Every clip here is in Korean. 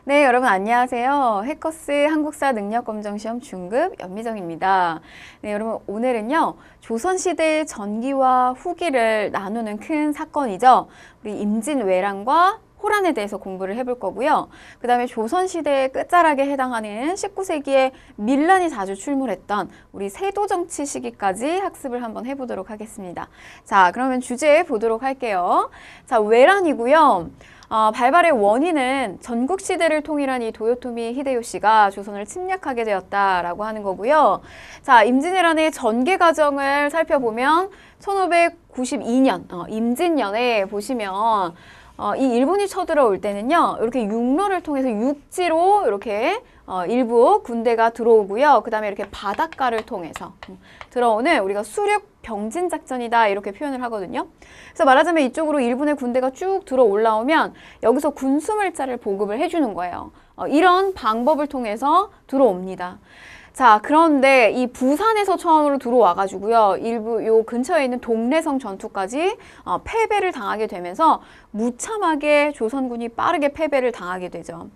네, 여러분 안녕하세요. 해커스 한국사 능력검정시험 중급 연미정입니다. 네, 여러분 오늘은요. 조선시대의 전기와 후기를 나누는 큰 사건이죠. 우리 임진왜란과 호란에 대해서 공부를 해볼 거고요. 그 다음에 조선시대의 끝자락에 해당하는 19세기에 밀란이 자주 출몰했던 우리 세도정치 시기까지 학습을 한번 해보도록 하겠습니다. 자, 그러면 주제 보도록 할게요. 자, 왜란이고요. 발발의 원인은 전국시대를 통일한 이 도요토미 히데요시가 조선을 침략하게 되었다라고 하는 거고요. 자, 임진왜란의 전개 과정을 살펴보면 1592년 임진년에 보시면 이 일본이 쳐들어올 때는요. 이렇게 육로를 통해서 육지로 이렇게 일부 군대가 들어오고요. 그 다음에 이렇게 바닷가를 통해서 들어오는 우리가 수륙 병진 작전이다 이렇게 표현을 하거든요. 그래서 말하자면 이쪽으로 일본의 군대가 쭉 들어 올라오면 여기서 군수물자를 보급을 해주는 거예요. 이런 방법을 통해서 들어옵니다. 자, 그런데 이 부산에서 처음으로 들어와가지고요. 일부 요 근처에 있는 동래성 전투까지 패배를 당하게 되면서 무참하게 조선군이 빠르게 패배를 당하게 되죠.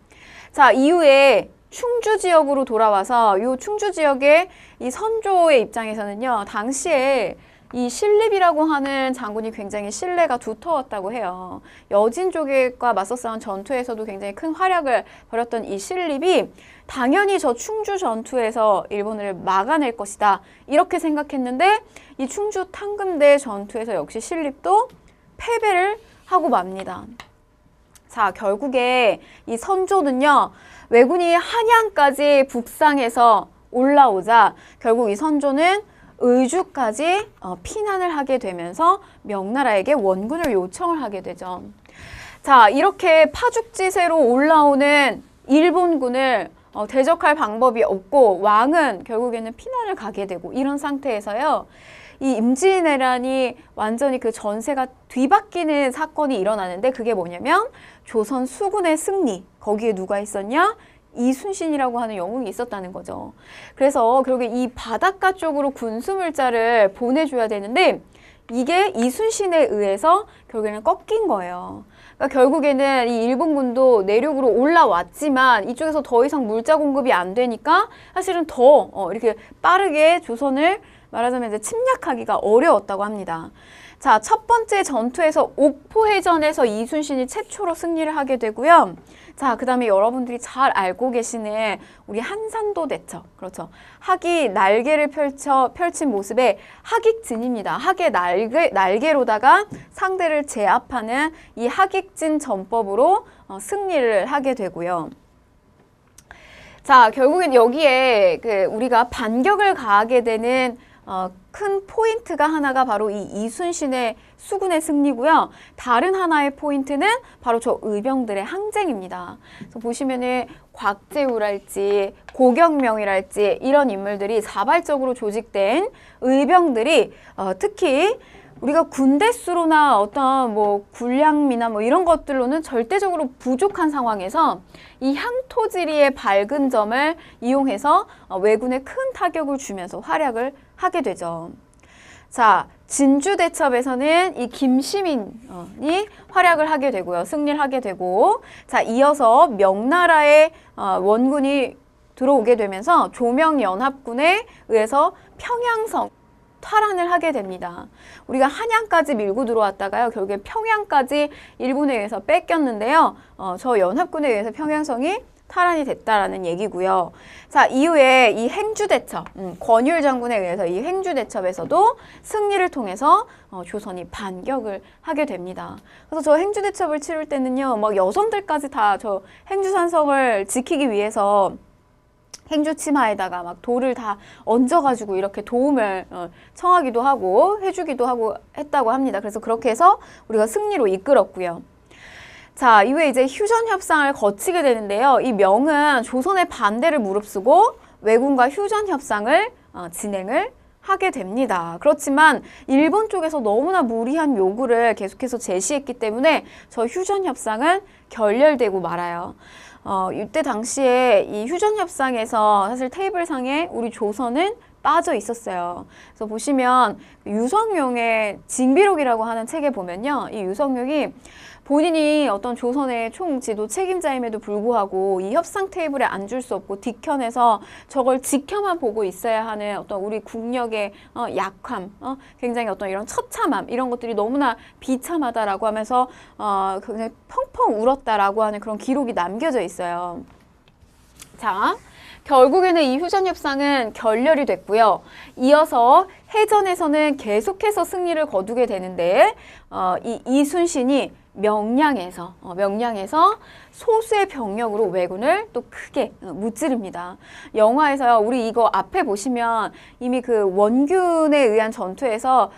자, 이후에 충주 지역으로 돌아와서 이 충주 지역의 이 선조의 입장에서는요. 당시에 이 신립이라고 하는 장군이 굉장히 신뢰가 두터웠다고 해요. 여진 쪽과 맞서 싸운 전투에서도 굉장히 큰 활약을 벌였던 이 신립이 당연히 저 충주 전투에서 일본을 막아낼 것이다. 이렇게 생각했는데 이 충주 탕금대 전투에서 역시 신립도 패배를 하고 맙니다. 자, 결국에 이 선조는요. 왜군이 한양까지 북상해서 올라오자 결국 이 선조는 의주까지 피난을 하게 되면서 명나라에게 원군을 요청을 하게 되죠. 자, 이렇게 파죽지세로 올라오는 일본군을 대적할 방법이 없고 왕은 결국에는 피난을 가게 되고 이런 상태에서요. 이 임진왜란이 완전히 그 전세가 뒤바뀌는 사건이 일어나는데 그게 뭐냐면 조선 수군의 승리. 거기에 누가 있었냐? 이순신이라고 하는 영웅이 있었다는 거죠. 그래서 결국에 이 바닷가 쪽으로 군수물자를 보내줘야 되는데 이게 이순신에 의해서 결국에는 꺾인 거예요. 그러니까 결국에는 이 일본군도 내륙으로 올라왔지만 이쪽에서 더 이상 물자 공급이 안 되니까 사실은 더 이렇게 빠르게 조선을 말하자면 이제 침략하기가 어려웠다고 합니다. 자, 첫 번째 전투에서 옥포해전에서 이순신이 최초로 승리를 하게 되고요. 자, 그 다음에 여러분들이 잘 알고 계시는 우리 한산도 대첩. 그렇죠. 학이 날개를 펼친 모습의 학익진입니다. 학의 날개로다가 상대를 제압하는 이 학익진 전법으로 승리를 하게 되고요. 자, 결국엔 여기에 우리가 반격을 가하게 되는 큰 포인트가 하나가 바로 이 이순신의 수군의 승리고요. 다른 하나의 포인트는 바로 저 의병들의 항쟁입니다. 그래서 보시면은 곽재우랄지 고경명이랄지 이런 인물들이 자발적으로 조직된 의병들이 특히 우리가 군대 수로나 어떤 군량미나 이런 것들로는 절대적으로 부족한 상황에서 이 향토지리의 밝은 점을 이용해서 왜군에 큰 타격을 주면서 활약을 하게 되죠. 자, 진주대첩에서는 이 김시민이 활약을 하게 되고요. 승리를 하게 되고, 자, 이어서 명나라의 원군이 들어오게 되면서 조명연합군에 의해서 평양성 탈환을 하게 됩니다. 우리가 한양까지 밀고 들어왔다가요. 결국에 평양까지 일본에 의해서 뺏겼는데요. 저 연합군에 의해서 평양성이 탈환이 됐다라는 얘기고요. 자, 이후에 이 행주대첩, 권율 장군에 의해서 이 행주대첩에서도 승리를 통해서 조선이 반격을 하게 됩니다. 그래서 저 행주대첩을 치를 때는요, 막 여성들까지 다 저 행주산성을 지키기 위해서 행주 치마에다가 막 돌을 다 얹어가지고 이렇게 도움을 청하기도 하고 해주기도 하고 했다고 합니다. 그래서 그렇게 해서 우리가 승리로 이끌었고요. 자, 이후에 이제 휴전협상을 거치게 되는데요. 이 명은 조선의 반대를 무릅쓰고 왜군과 휴전협상을 진행을 하게 됩니다. 그렇지만 일본 쪽에서 너무나 무리한 요구를 계속해서 제시했기 때문에 저 휴전협상은 결렬되고 말아요. 이때 당시에 이 휴전협상에서 사실 테이블상에 우리 조선은 빠져 있었어요. 그래서 보시면 유성룡의 징비록이라고 하는 책에 보면요. 이 유성룡이 본인이 어떤 조선의 총지도 책임자임에도 불구하고 이 협상 테이블에 앉을 수 없고 뒤편에서 저걸 지켜만 보고 있어야 하는 어떤 우리 국력의 약함, 굉장히 어떤 이런 처참함 이런 것들이 너무나 비참하다라고 하면서 굉장히 펑펑 울었다라고 하는 그런 기록이 남겨져 있어요. 자, 결국에는 이 휴전협상은 결렬이 됐고요. 이어서 해전에서는 계속해서 승리를 거두게 되는데 이 이순신이 명량에서 소수의 병력으로 왜군을 또 크게 무찌릅니다. 영화에서요, 우리 이거 앞에 보시면 이미 그 원균에 의한 전투에서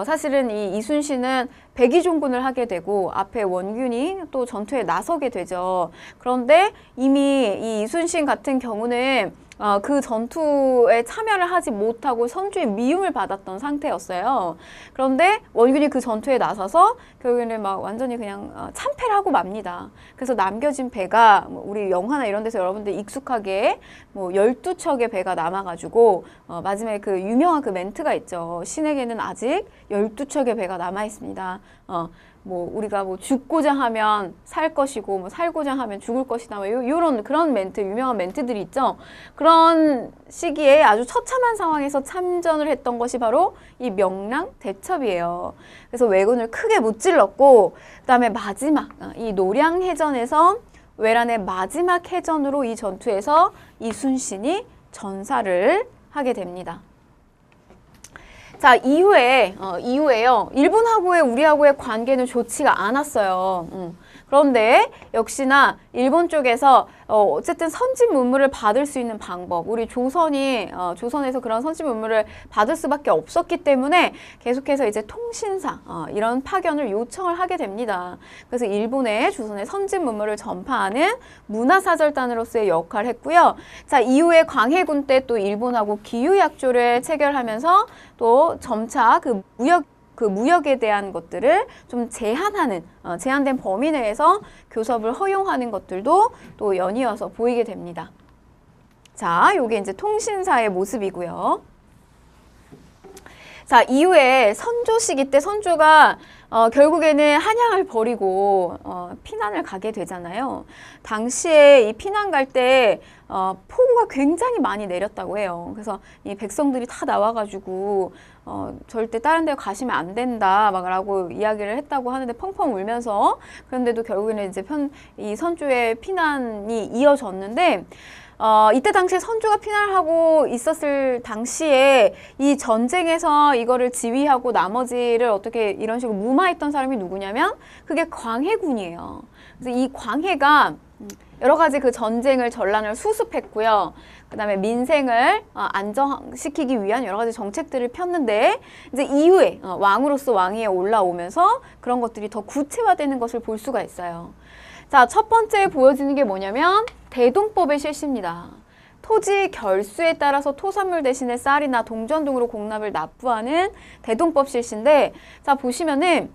사실은 이 이순신은 백의종군을 하게 되고 앞에 원균이 또 전투에 나서게 되죠. 그런데 이미 이 이순신 같은 경우는 그 전투에 참여를 하지 못하고 선주의 미움을 받았던 상태였어요. 그런데 원균이 그 전투에 나서서 결국에는 막 완전히 그냥 참패를 하고 맙니다. 그래서 남겨진 배가 우리 영화나 이런 데서 여러분들 익숙하게 12척의 배가 남아가지고 마지막에 그 유명한 그 멘트가 있죠. 신에게는 아직 12척의 배가 남아 있습니다. 우리가 죽고자 하면 살 것이고 살고자 하면 죽을 것이다. 요런 그런 멘트, 유명한 멘트들이 있죠. 그런 시기에 아주 처참한 상황에서 참전을 했던 것이 바로 이 명량 대첩이에요. 그래서 왜군을 크게 무찔렀고 그다음에 마지막 이 노량해전에서 외란의 마지막 해전으로 이 전투에서 이순신이 전사를 하게 됩니다. 자, 이후에요. 일본하고의 우리하고의 관계는 좋지가 않았어요. 그런데 역시나 일본 쪽에서 어쨌든 선진 문물을 받을 수 있는 방법, 우리 조선에서 그런 선진 문물을 받을 수밖에 없었기 때문에 계속해서 이제 통신사 이런 파견을 요청을 하게 됩니다. 그래서 일본에 조선의 선진 문물을 전파하는 문화사절단으로서의 역할을 했고요. 자, 이후에 광해군 때 또 일본하고 기후약조를 체결하면서 또 점차 그 무역에 대한 것들을 좀 제한된 범위 내에서 교섭을 허용하는 것들도 또 연이어서 보이게 됩니다. 자, 요게 이제 통신사의 모습이고요. 자, 이후에 선조 시기 때 선조가 결국에는 한양을 버리고 피난을 가게 되잖아요. 당시에 이 피난 갈 때 폭우가 굉장히 많이 내렸다고 해요. 그래서 이 백성들이 다 나와가지고 절대 다른 데 가시면 안 된다 라고 이야기를 했다고 하는데 펑펑 울면서, 그런데도 결국에는 이제 이 선조의 피난이 이어졌는데 이때 당시에 선조가 피난을 하고 있었을 당시에 이 전쟁에서 이거를 지휘하고 나머지를 어떻게 이런 식으로 무마했던 사람이 누구냐면 그게 광해군이에요. 그래서 이 광해가 여러 가지 그 전쟁을 수습했고요. 그 다음에 민생을 안정시키기 위한 여러 가지 정책들을 폈는데 이제 이후에 왕으로서 왕위에 올라오면서 그런 것들이 더 구체화되는 것을 볼 수가 있어요. 자, 첫 번째 보여지는 게 뭐냐면 대동법의 실시입니다. 토지 결수에 따라서 토산물 대신에 쌀이나 동전 등으로 공납을 납부하는 대동법 실시인데, 자, 보시면은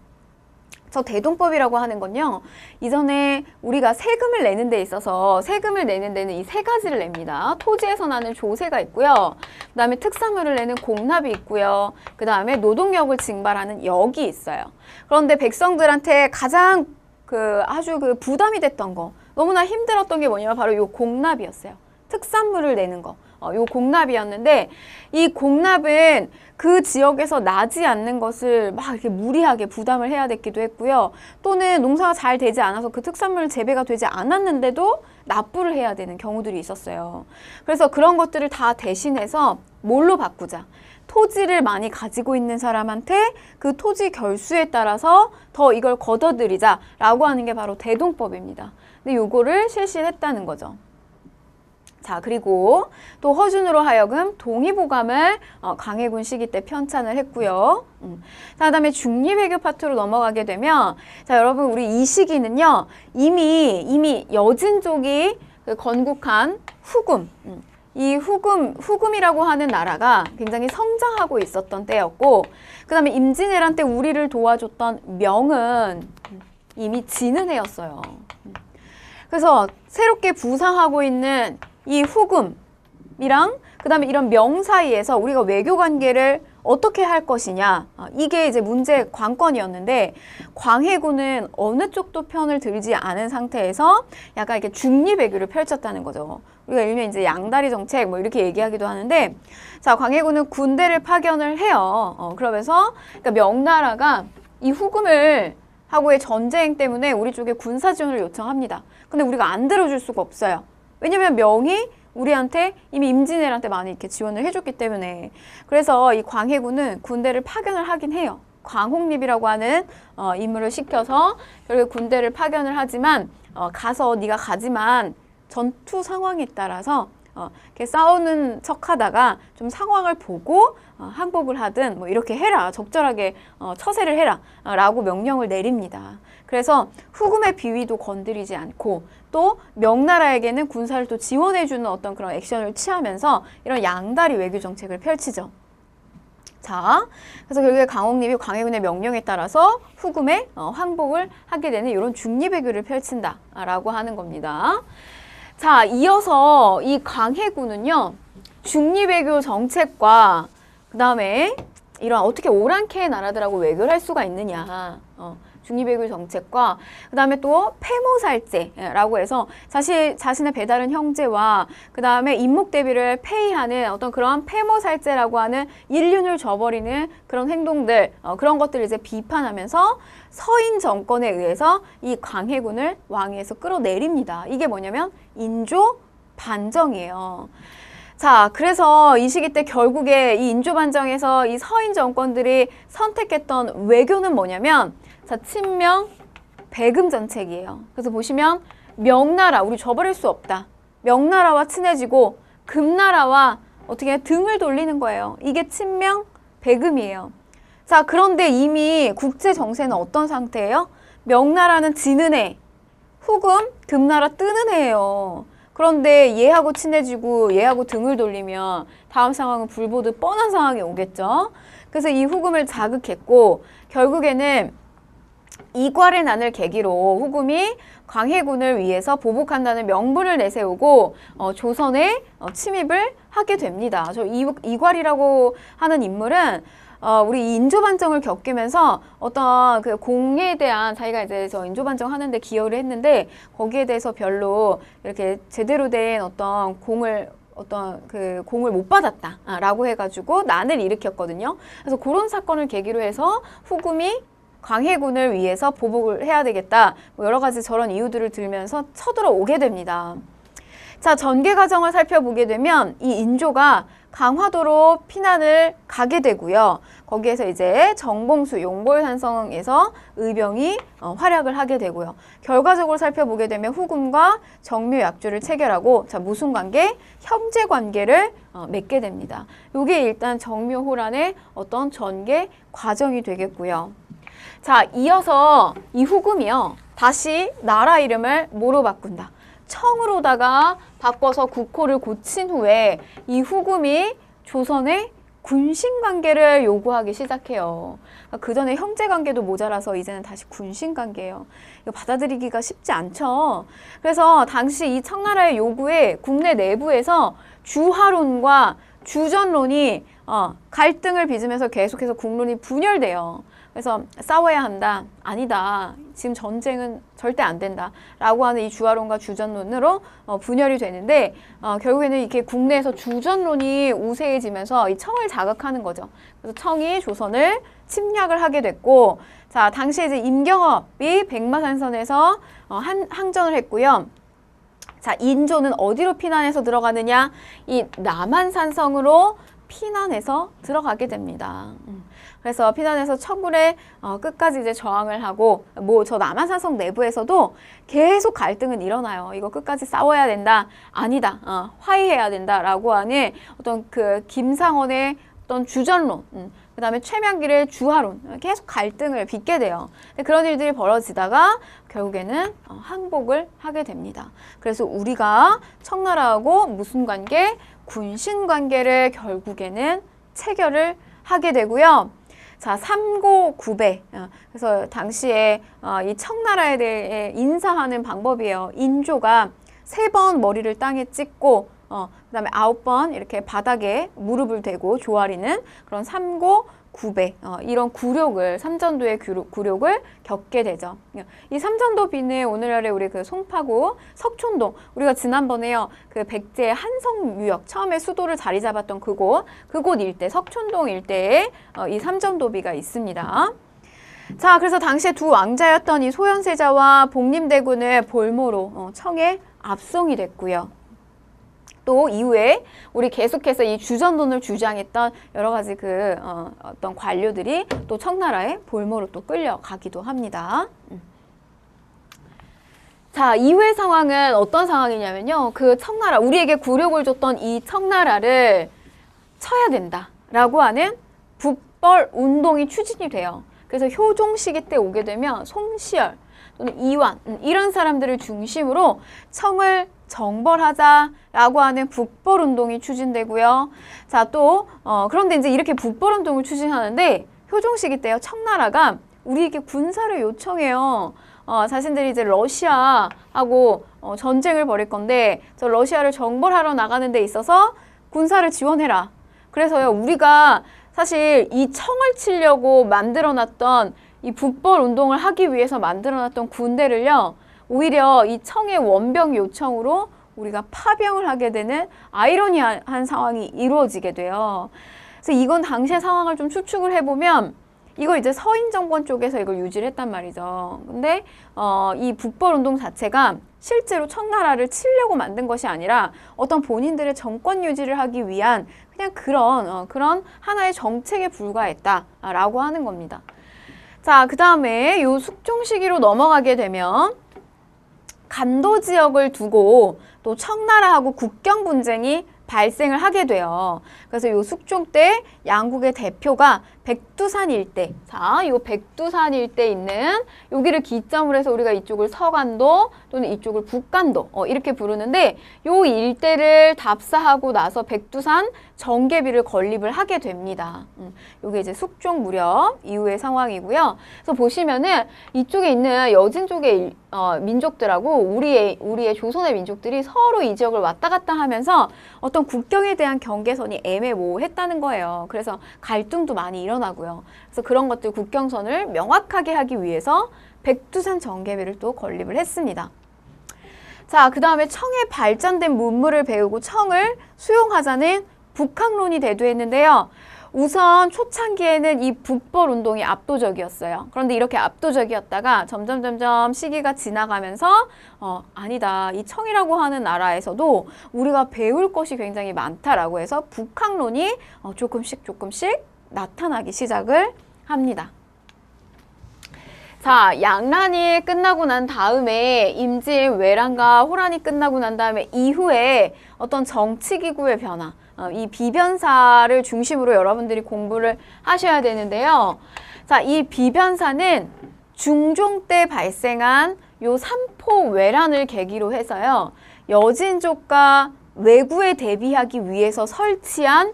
저 대동법이라고 하는 건요, 이전에 우리가 세금을 내는 데 있어서 세금을 내는 데는 이 세 가지를 냅니다. 토지에서 나는 조세가 있고요. 그 다음에 특산물을 내는 공납이 있고요. 그 다음에 노동력을 징발하는 역이 있어요. 그런데 백성들한테 가장 아주 부담이 됐던 거, 너무나 힘들었던 게 뭐냐면 바로 요 공납이었어요. 특산물을 내는 거. 요 공납이었는데, 이 공납은 그 지역에서 나지 않는 것을 막 이렇게 무리하게 부담을 해야 됐기도 했고요. 또는 농사가 잘 되지 않아서 그 특산물 재배가 되지 않았는데도 납부를 해야 되는 경우들이 있었어요. 그래서 그런 것들을 다 대신해서 뭘로 바꾸자? 토지를 많이 가지고 있는 사람한테 그 토지 결수에 따라서 더 이걸 걷어들이자라고 하는 게 바로 대동법입니다. 근데 요거를 실시했다는 거죠. 자, 그리고 또 허준으로 하여금 동의보감을 광해군 시기 때 편찬을 했고요. 자, 그다음에 중립외교 파트로 넘어가게 되면, 자, 여러분, 우리 이 시기는요, 이미 여진족이 건국한 후금, 이 후금이라고 하는 나라가 굉장히 성장하고 있었던 때였고, 그 다음에 임진왜란 때 우리를 도와줬던 명은 이미 지는 해였어요. 그래서 새롭게 부상하고 있는 이 후금이랑 그 다음에 이런 명 사이에서 우리가 외교 관계를 어떻게 할 것이냐. 이게 이제 문제 관건이었는데 광해군은 어느 쪽도 편을 들지 않은 상태에서 약간 이렇게 중립외교를 펼쳤다는 거죠. 우리가 일명 이제 양다리 정책 뭐 이렇게 얘기하기도 하는데 자, 광해군은 군대를 파견을 해요. 그러면서 그러니까 명나라가 이 후금을 하고의 전쟁 때문에 우리 쪽에 군사 지원을 요청합니다. 근데 우리가 안 들어줄 수가 없어요. 왜냐면 명이 우리한테 이미 임진왜란때 많이 이렇게 지원을 해줬기 때문에. 그래서 이 광해군은 군대를 파견을 하긴 해요. 광홍립이라고 하는 인물을 시켜서 결국 군대를 파견을 하지만 가서 네가 가지만 전투 상황에 따라서 이렇게 싸우는 척하다가 좀 상황을 보고 항복을 하든 뭐 이렇게 해라, 적절하게 처세를 해라 라고 명령을 내립니다. 그래서 후금의 비위도 건드리지 않고 또 명나라에게는 군사를 또 지원해주는 어떤 그런 액션을 취하면서 이런 양다리 외교 정책을 펼치죠. 자, 그래서 결국에 강홍립이 광해군의 명령에 따라서 후금의 항복을 하게 되는 이런 중립외교를 펼친다라고 하는 겁니다. 자, 이어서 이 광해군은요, 중립외교 정책과 그 다음에 이런 어떻게 오랑캐의 나라들하고 외교를 할 수가 있느냐. 중립외교 정책과 그 다음에 또 패모살제라고 해서 자신의 배다른 형제와 그 다음에 인목대비를 폐위하는 어떤 그런 패모살제라고 하는 인륜을 저버리는 그런 행동들, 그런 것들을 이제 비판하면서 서인 정권에 의해서 이 광해군을 왕위에서 끌어내립니다. 이게 뭐냐면 인조 반정이에요. 자, 그래서 이 시기 때 결국에 이 인조 반정에서 이 서인 정권들이 선택했던 외교는 뭐냐면 자, 친명 배금 정책이에요. 그래서 보시면 명나라, 우리 저버릴 수 없다. 명나라와 친해지고 금나라와 어떻게 등을 돌리는 거예요. 이게 친명 배금이에요. 자, 그런데 이미 국제 정세는 어떤 상태예요? 명나라는 지는 애, 후금, 금나라 뜨는 애예요. 그런데 얘하고 친해지고 얘하고 등을 돌리면 다음 상황은 불보듯 뻔한 상황이 오겠죠. 그래서 이 후금을 자극했고 결국에는 이괄의 난을 계기로 후금이 광해군을 위해서 보복한다는 명분을 내세우고 조선에 침입을 하게 됩니다. 저 이괄이라고 하는 인물은 우리 인조반정을 겪으면서 어떤 그 공에 대한 자기가 이제 저 인조반정 하는데 기여를 했는데 거기에 대해서 별로 이렇게 제대로 된 어떤 공을 못 받았다라고 해가지고 난을 일으켰거든요. 그래서 그런 사건을 계기로 해서 후금이 광해군을 위해서 보복을 해야 되겠다. 뭐 여러 가지 저런 이유들을 들면서 쳐들어오게 됩니다. 자, 전개 과정을 살펴보게 되면 이 인조가 강화도로 피난을 가게 되고요. 거기에서 이제 정봉수, 용골산성에서 의병이 활약을 하게 되고요. 결과적으로 살펴보게 되면 후금과 정묘약주를 체결하고 자, 무슨 관계? 형제 관계를 맺게 됩니다. 이게 일단 정묘호란의 어떤 전개 과정이 되겠고요. 자, 이어서 이 후금이요. 다시 나라 이름을 뭐로 바꾼다? 청으로다가 바꿔서 국호를 고친 후에 이 후금이 조선의 군신관계를 요구하기 시작해요. 그 전에 형제관계도 모자라서 이제는 다시 군신관계예요. 이거 받아들이기가 쉽지 않죠. 그래서 당시 이 청나라의 요구에 국내 내부에서 주하론과 주전론이 갈등을 빚으면서 계속해서 국론이 분열돼요. 그래서 싸워야 한다. 아니다. 지금 전쟁은 절대 안 된다. 라고 하는 이 주하론과 주전론으로 분열이 되는데 결국에는 이렇게 국내에서 주전론이 우세해지면서 이 청을 자극하는 거죠. 그래서 청이 조선을 침략을 하게 됐고 자, 당시에 이제 임경업이 백마산선에서 항전을 했고요. 자, 인조는 어디로 피난해서 들어가느냐? 이 남한산성으로 피난해서 들어가게 됩니다. 그래서 피난해서 청군에 끝까지 이제 저항을 하고 뭐 저 남한산성 내부에서도 계속 갈등은 일어나요. 이거 끝까지 싸워야 된다. 아니다. 화해해야 된다라고 하는 어떤 그 김상원의 어떤 주전론, 그 다음에 최명길의 주하론 계속 갈등을 빚게 돼요. 그런 일들이 벌어지다가 결국에는 항복을 하게 됩니다. 그래서 우리가 청나라하고 무슨 관계? 군신 관계를 결국에는 체결을 하게 되고요. 자, 삼고구배. 그래서 당시에 이 청나라에 대해 인사하는 방법이에요. 인조가 3번 머리를 땅에 찍고 그다음에 9번 이렇게 바닥에 무릎을 대고 조아리는 그런 삼고 구배, 이런 굴욕을, 삼전도의 굴욕을 겪게 되죠. 이 삼전도비는 오늘날에 우리 그 송파구 석촌동, 우리가 지난번에요, 그 백제 한성유역, 처음에 수도를 자리 잡았던 그곳 일대, 석촌동 일대에 이 삼전도비가 있습니다. 자, 그래서 당시에 두 왕자였던 이 소현세자와 복림대군을 볼모로 청에 압송이 됐고요. 또 이후에 우리 계속해서 이 주전론을 주장했던 여러 가지 어떤 관료들이 또 청나라의 볼모로 또 끌려가기도 합니다. 자, 이후의 상황은 어떤 상황이냐면요. 그 청나라, 우리에게 굴욕을 줬던 이 청나라를 쳐야 된다라고 하는 북벌 운동이 추진이 돼요. 그래서 효종 시기 때 오게 되면 송시열 또는 이완 이런 사람들을 중심으로 청을 정벌하자라고 하는 북벌운동이 추진되고요. 자, 또 그런데 이제 이렇게 북벌운동을 추진하는데 효종 시기 때요, 청나라가 우리에게 군사를 요청해요. 자신들이 이제 러시아하고 전쟁을 벌일 건데 저 러시아를 정벌하러 나가는 데 있어서 군사를 지원해라. 그래서요, 우리가 사실 이 청을 치려고 만들어놨던 이 북벌 운동을 하기 위해서 만들어놨던 군대를요, 오히려 이 청의 원병 요청으로 우리가 파병을 하게 되는 아이러니한 상황이 이루어지게 돼요. 그래서 이건 당시의 상황을 좀 추측을 해보면 이걸 이제 서인 정권 쪽에서 이걸 유지를 했단 말이죠. 근데 이 북벌 운동 자체가 실제로 청나라를 치려고 만든 것이 아니라 어떤 본인들의 정권 유지를 하기 위한 그냥 그런 하나의 정책에 불과했다라고 하는 겁니다. 자, 그 다음에 요 숙종 시기로 넘어가게 되면 간도 지역을 두고 또 청나라하고 국경 분쟁이 발생을 하게 돼요. 그래서 요 숙종 때 양국의 대표가 백두산 일대, 자, 요 백두산 일대에 있는 여기를 기점으로 해서 우리가 이쪽을 서간도 또는 이쪽을 북간도 이렇게 부르는데 요 일대를 답사하고 나서 백두산 정계비를 건립을 하게 됩니다. 요게 이제 숙종 무렵 이후의 상황이고요. 그래서 보시면은 이쪽에 있는 여진 쪽의 민족들하고 우리의 조선의 민족들이 서로 이 지역을 왔다 갔다 하면서 어떤 국경에 대한 경계선이 애매모호했다는 거예요. 그래서 갈등도 많이 일어나고요. 그래서 그런 것들 국경선을 명확하게 하기 위해서 백두산 정계비를 또 건립을 했습니다. 자, 그 다음에 청의 발전된 문물을 배우고 청을 수용하자는 북학론이 대두했는데요. 우선 초창기에는 이 북벌 운동이 압도적이었어요. 그런데 이렇게 압도적이었다가 점점 시기가 지나가면서 아니다. 이 청이라고 하는 나라에서도 우리가 배울 것이 굉장히 많다라고 해서 북학론이 조금씩 나타나기 시작을 합니다. 자, 양란이 끝나고 난 다음에 임진, 외란과 호란이 끝나고 난 다음에 이후에 어떤 정치기구의 변화, 이 비변사를 중심으로 여러분들이 공부를 하셔야 되는데요. 자, 이 비변사는 중종 때 발생한 요 삼포 외란을 계기로 해서요, 여진족과 왜구에 대비하기 위해서 설치한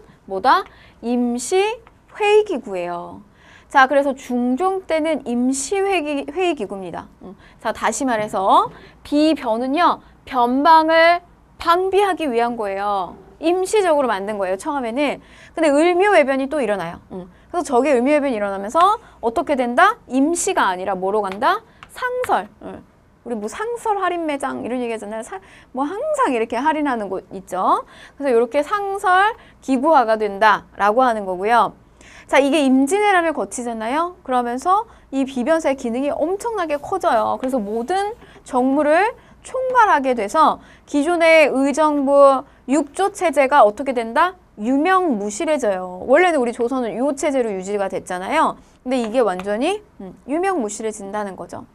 임시 회의기구예요. 자, 그래서 중종 때는 임시 회의기구입니다. 자, 다시 말해서 비변은요, 변방을 방비하기 위한 거예요. 임시적으로 만든 거예요, 처음에는. 근데 을묘외변이 또 일어나요. 그래서 저게 을묘외변이 일어나면서 어떻게 된다? 임시가 아니라 뭐로 간다? 상설. 우리 뭐 상설 할인 매장 이런 얘기 하잖아요. 뭐 항상 이렇게 할인하는 곳 있죠. 그래서 이렇게 상설 기구화가 된다라고 하는 거고요. 자, 이게 임진왜란을 거치잖아요. 그러면서 이 비변사의 기능이 엄청나게 커져요. 그래서 모든 정무를 총괄하게 돼서 기존의 의정부 육조 체제가 어떻게 된다? 유명무실해져요. 원래는 우리 조선은 요 체제로 유지가 됐잖아요. 근데 이게 완전히 유명무실해진다는 거죠.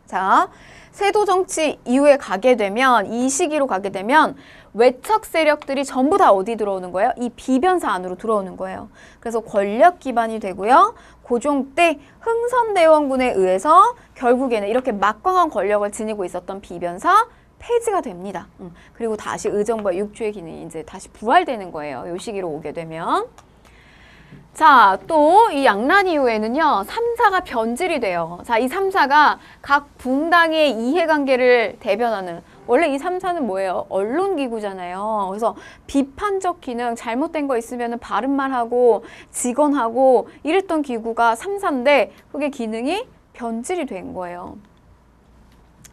자, 세도 정치 이후에 가게 되면, 이 시기로 가게 되면 외척 세력들이 전부 다 어디 들어오는 거예요? 이 비변사 안으로 들어오는 거예요. 그래서 권력 기반이 되고요. 고종 때 흥선대원군에 의해서 결국에는 이렇게 막강한 권력을 지니고 있었던 비변사 폐지가 됩니다. 그리고 다시 의정부와 육주의 기능이 이제 다시 부활되는 거예요. 이 시기로 오게 되면. 자, 또 이 양란 이후에는요, 3사가 변질이 돼요. 자, 이 3사가 각 붕당의 이해관계를 대변하는 원래 이 3사는 뭐예요? 언론기구잖아요. 그래서 비판적 기능, 잘못된 거 있으면 바른 말하고 직언하고 이랬던 기구가 3사인데 그게 기능이 변질이 된 거예요.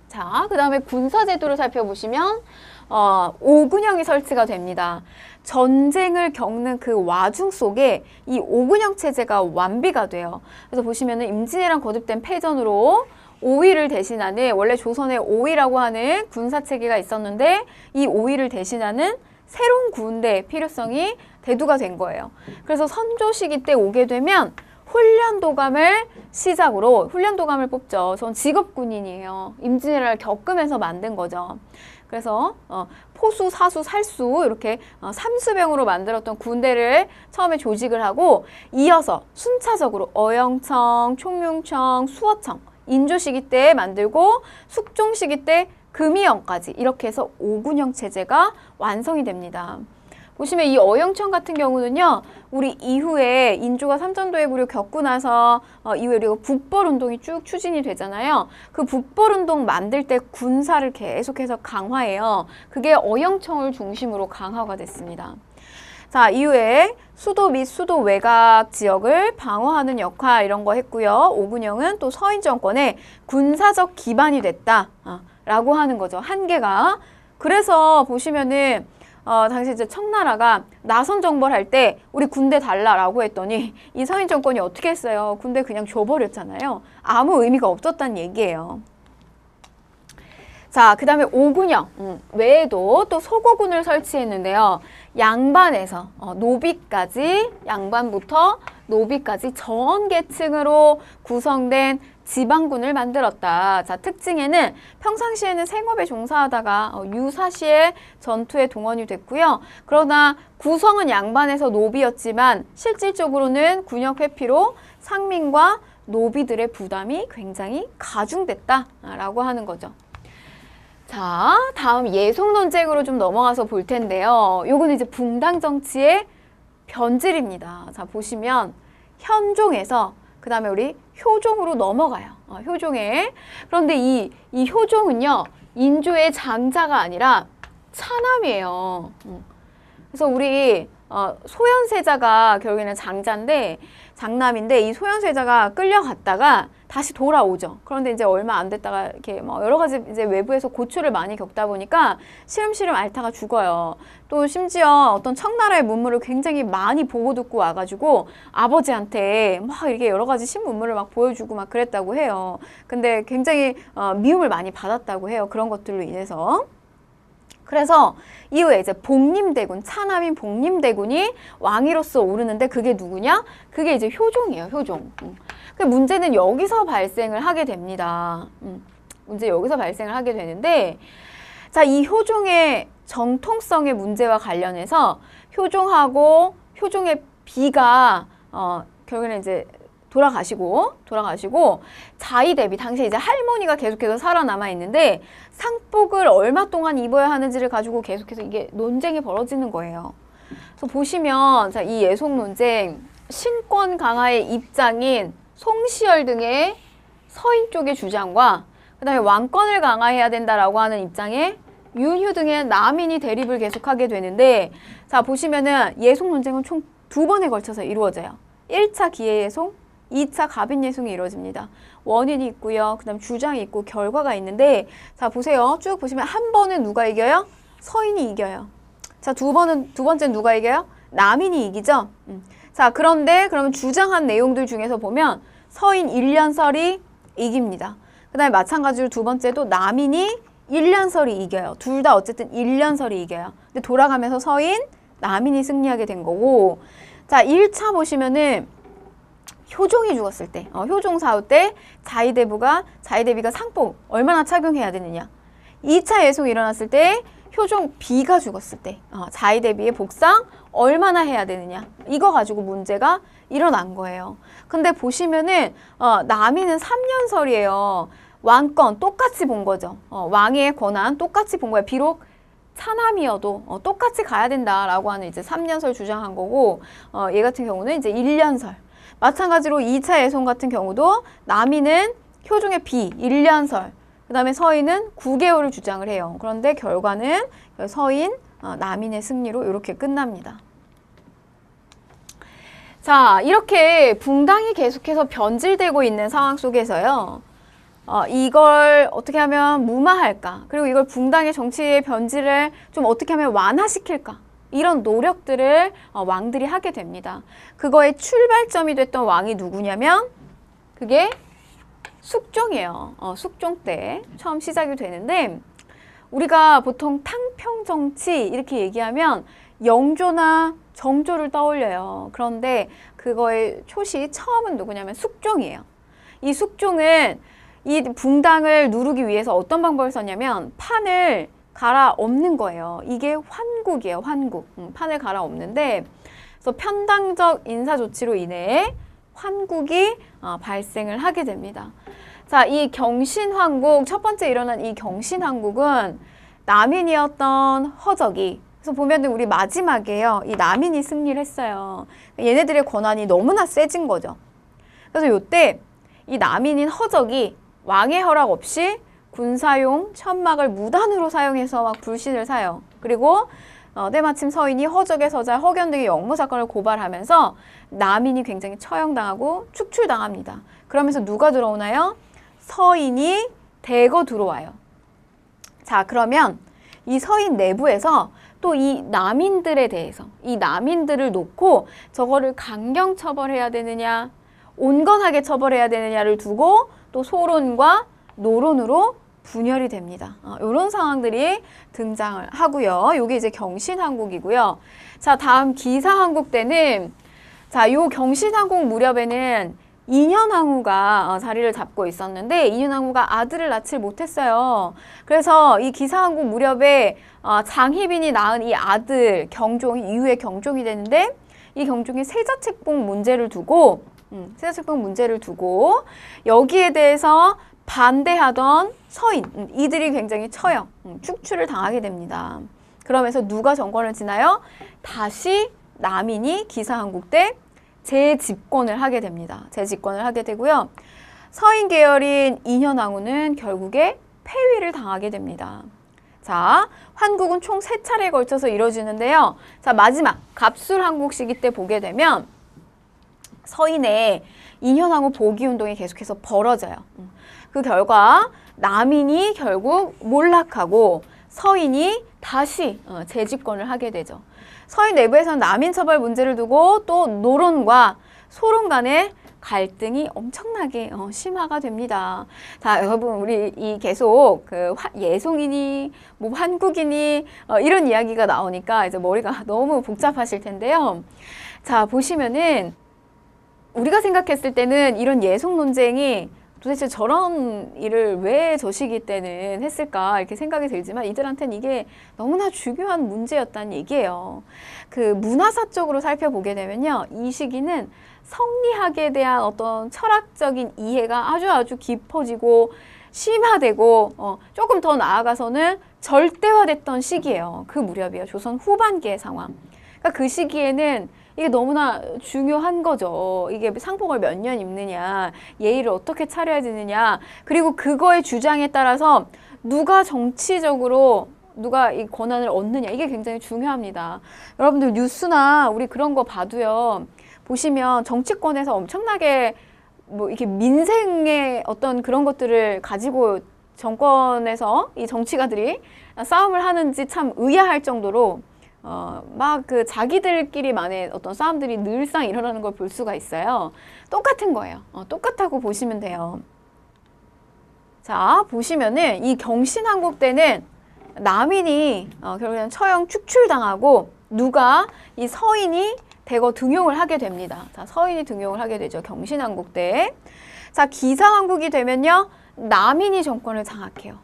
자, 그 다음에 군사제도를 살펴보시면 5군형이 설치가 됩니다. 전쟁을 겪는 그 와중 속에 이 5군형 체제가 완비가 돼요. 그래서 보시면은 임진왜란 거듭된 패전으로 5위를 대신하는, 원래 조선에 5위라고 하는 군사체계가 있었는데 이 5위를 대신하는 새로운 군대 필요성이 대두가 된 거예요. 그래서 선조 시기 때 오게 되면 훈련도감을 시작으로 훈련도감을 뽑죠. 전 직업군인이에요. 임진왜란을 겪으면서 만든 거죠. 그래서 포수, 사수, 살수 이렇게 삼수병으로 만들었던 군대를 처음에 조직을 하고 이어서 순차적으로 어영청, 총융청, 수어청 인조 시기 때 만들고 숙종 시기 때 금이영까지 이렇게 해서 5군형 체제가 완성이 됩니다. 보시면 이 어영청 같은 경우는요, 우리 이후에 인조가 삼전도의 굴을 겪고 나서 이후에 우리가 북벌운동이 쭉 추진이 되잖아요. 그 북벌운동 만들 때 군사를 계속해서 강화해요. 그게 어영청을 중심으로 강화가 됐습니다. 자, 이후에 수도 및 수도 외곽 지역을 방어하는 역할 이런 거 했고요. 5군형은 또 서인 정권의 군사적 기반이 됐다 라고 하는 거죠. 한계가. 그래서 보시면은 당시 이제 청나라가 나선 정벌할 때 우리 군대 달라라고 했더니 이 서인 정권이 어떻게 했어요? 군대 그냥 줘버렸잖아요. 아무 의미가 없었다는 얘기예요. 자, 그 다음에 5군형 외에도 또 소고군을 설치했는데요. 양반에서 노비까지, 양반부터 노비까지 전 계층으로 구성된 지방군을 만들었다. 자, 특징에는 평상시에는 생업에 종사하다가 유사시에 전투에 동원이 됐고요. 그러나 구성은 양반에서 노비였지만 실질적으로는 군역 회피로 상민과 노비들의 부담이 굉장히 가중됐다라고 하는 거죠. 자, 다음 예속 논쟁으로 좀 넘어가서 볼 텐데요. 요거는 이제 붕당 정치의 변질입니다. 자, 보시면 현종에서 그 다음에 우리 효종으로 넘어가요. 효종에. 그런데 이 효종은요, 인조의 장자가 아니라 차남이에요. 그래서 우리 소현세자가 결국에는 장남인데 이 소현세자가 끌려갔다가 다시 돌아오죠. 그런데 이제 얼마 안 됐다가 이렇게 뭐 여러 가지 이제 외부에서 고초를 많이 겪다 보니까 시름시름 앓다가 죽어요. 또 심지어 어떤 청나라의 문물을 굉장히 많이 보고 듣고 와가지고 아버지한테 막 이렇게 여러 가지 신문물을 막 보여주고 막 그랬다고 해요. 근데 굉장히 미움을 많이 받았다고 해요. 그런 것들로 인해서. 그래서 이후에 이제 복림대군, 차남인 복림대군이 왕위로서 오르는데 그게 누구냐? 그게 이제 효종이에요, 효종. 그 문제는 여기서 발생을 하게 됩니다. 문제 여기서 발생을 하게 되는데, 자, 이 효종의 정통성의 문제와 관련해서 효종하고 효종의 비가 결국에는 이제 돌아가시고 자이 대비 당시에 이제 할머니가 계속해서 살아남아 있는데 상복을 얼마 동안 입어야 하는지를 가지고 계속해서 이게 논쟁이 벌어지는 거예요. 그래서 보시면 자, 이 예속 논쟁 신권 강화의 입장인 송시열 등의 서인 쪽의 주장과 그다음에 왕권을 강화해야 된다라고 하는 입장의 윤휴 등의 남인이 대립을 계속하게 되는데, 자, 보시면은 예속 논쟁은 총 2번에 걸쳐서 이루어져요. 1차 기해예송, 2차 가빈예송이 이루어집니다. 원인이 있고요. 그 다음 주장이 있고 결과가 있는데, 자, 보세요. 쭉 보시면 한 번은 누가 이겨요? 서인이 이겨요. 자, 두 번째는 누가 이겨요? 남인이 이기죠? 자, 그러면 주장한 내용들 중에서 보면 서인 1년설이 이깁니다. 그 다음에 마찬가지로 두 번째도 남인이 1년설이 이겨요. 둘 다 어쨌든 1년설이 이겨요. 근데 돌아가면서 서인, 남인이 승리하게 된 거고, 자, 1차 보시면은 효종이 죽었을 때, 효종 사후 때 자의대비가 상복 얼마나 착용해야 되느냐. 2차 예송이 일어났을 때 효종 비가 죽었을 때 자의대비의 복상 얼마나 해야 되느냐. 이거 가지고 문제가 일어난 거예요. 근데 보시면은 남인은 3년설이에요. 왕권 똑같이 본 거죠. 왕의 권한 똑같이 본 거예요. 비록 차남이어도 똑같이 가야 된다라고 하는 이제 3년설 주장한 거고, 얘 같은 경우는 이제 1년설. 마찬가지로 2차 예송 같은 경우도 남인은 효종의 비 1년설, 그 다음에 서인은 9개월을 주장을 해요. 그런데 결과는 서인, 남인의 승리로 이렇게 끝납니다. 자, 이렇게 붕당이 계속해서 변질되고 있는 상황 속에서요. 이걸 어떻게 하면 무마할까? 그리고 이걸 붕당의 정치의 변질을 좀 어떻게 하면 완화시킬까? 이런 노력들을 왕들이 하게 됩니다. 그거의 출발점이 됐던 왕이 누구냐면 그게 숙종이에요. 숙종 때 처음 시작이 되는데 우리가 보통 탕평 정치 이렇게 얘기하면 영조나 정조를 떠올려요. 그런데 그거의 초시 처음은 누구냐면 숙종이에요. 이 숙종은 이 붕당을 누르기 위해서 어떤 방법을 썼냐면 판을 갈아엎는 거예요. 이게 환국이에요. 환국. 판을 갈아엎는데 그래서 편당적 인사 조치로 인해 환국이 발생을 하게 됩니다. 자, 이 경신환국, 첫 번째 일어난 이 경신환국은 남인이었던 허적이, 그래서 보면은 우리 마지막에요. 이 남인이 승리를 했어요. 얘네들의 권한이 너무나 세진 거죠. 그래서 요때 이 남인인 허적이 왕의 허락 없이 군사용 천막을 무단으로 사용해서 막 불신을 사요. 그리고 때마침 서인이 허적의 서자 허견 등의 역모 사건을 고발하면서 남인이 굉장히 처형당하고 축출당합니다. 그러면서 누가 들어오나요? 서인이 대거 들어와요. 자, 그러면 이 서인 내부에서 또 이 남인들에 대해서 이 남인들을 놓고 저거를 강경 처벌해야 되느냐 온건하게 처벌해야 되느냐를 두고 또 소론과 노론으로 분열이 됩니다. 이런 상황들이 등장을 하고요. 이게 이제 경신한국이고요. 자, 다음 기사한국 때는 자, 요 경신한국 무렵에는 인현왕후가 자리를 잡고 있었는데 인현왕후가 아들을 낳지 못했어요. 그래서 이 기사한국 무렵에 장희빈이 낳은 이 아들 경종이 이후에 경종이 되는데 이 경종이 세자책봉 문제를 두고 세자책봉 문제를 두고 여기에 대해서 반대하던 서인 이들이 굉장히 처형, 축출을 당하게 됩니다. 그러면서 누가 정권을 지나요? 다시 남인이 기사한국 때 재집권을 하게 됩니다. 재집권을 하게 되고요. 서인 계열인 인현왕후는 결국에 폐위를 당하게 됩니다. 자, 환국은 총 3차례에 걸쳐서 이루어지는데요. 자, 마지막 갑술한국 시기 때 보게 되면 서인의 인현왕후 복위운동이 계속해서 벌어져요. 그 결과 남인이 결국 몰락하고 서인이 다시 재집권을 하게 되죠. 서인 내부에서는 남인 처벌 문제를 두고 또 노론과 소론 간의 갈등이 엄청나게 심화가 됩니다. 자, 여러분 우리 이 계속 그 예송이니 뭐 환국이니 이런 이야기가 나오니까 이제 머리가 너무 복잡하실 텐데요. 자, 보시면은 우리가 생각했을 때는 이런 예송 논쟁이 도대체 저런 일을 왜 저 시기 때는 했을까 이렇게 생각이 들지만 이들한테는 이게 너무나 중요한 문제였다는 얘기예요. 그 문화사적으로 살펴보게 되면요. 이 시기는 성리학에 대한 어떤 철학적인 이해가 아주 깊어지고 심화되고 조금 더 나아가서는 절대화됐던 시기예요. 그 무렵이에요. 조선 후반기의 상황. 그러니까 그 시기에는 이게 너무나 중요한 거죠. 이게 상복을 몇 년 입느냐, 예의를 어떻게 차려야 되느냐, 그리고 그거의 주장에 따라서 누가 정치적으로 누가 이 권한을 얻느냐, 이게 굉장히 중요합니다. 여러분들 뉴스나 우리 그런 거 봐도요, 보시면 정치권에서 엄청나게 뭐 이렇게 민생의 어떤 그런 것들을 가지고 정권에서 이 정치가들이 싸움을 하는지 참 의아할 정도로 막 그 자기들끼리만의 어떤 싸움들이 늘상 일어나는 걸 볼 수가 있어요. 똑같은 거예요. 똑같다고 보시면 돼요. 자, 보시면은 이 경신한국 때는 남인이 결국에는 처형 축출당하고 누가 이 서인이 대거 등용을 하게 됩니다. 자, 서인이 등용을 하게 되죠. 경신한국 때. 자, 기사한국이 되면요. 남인이 정권을 장악해요.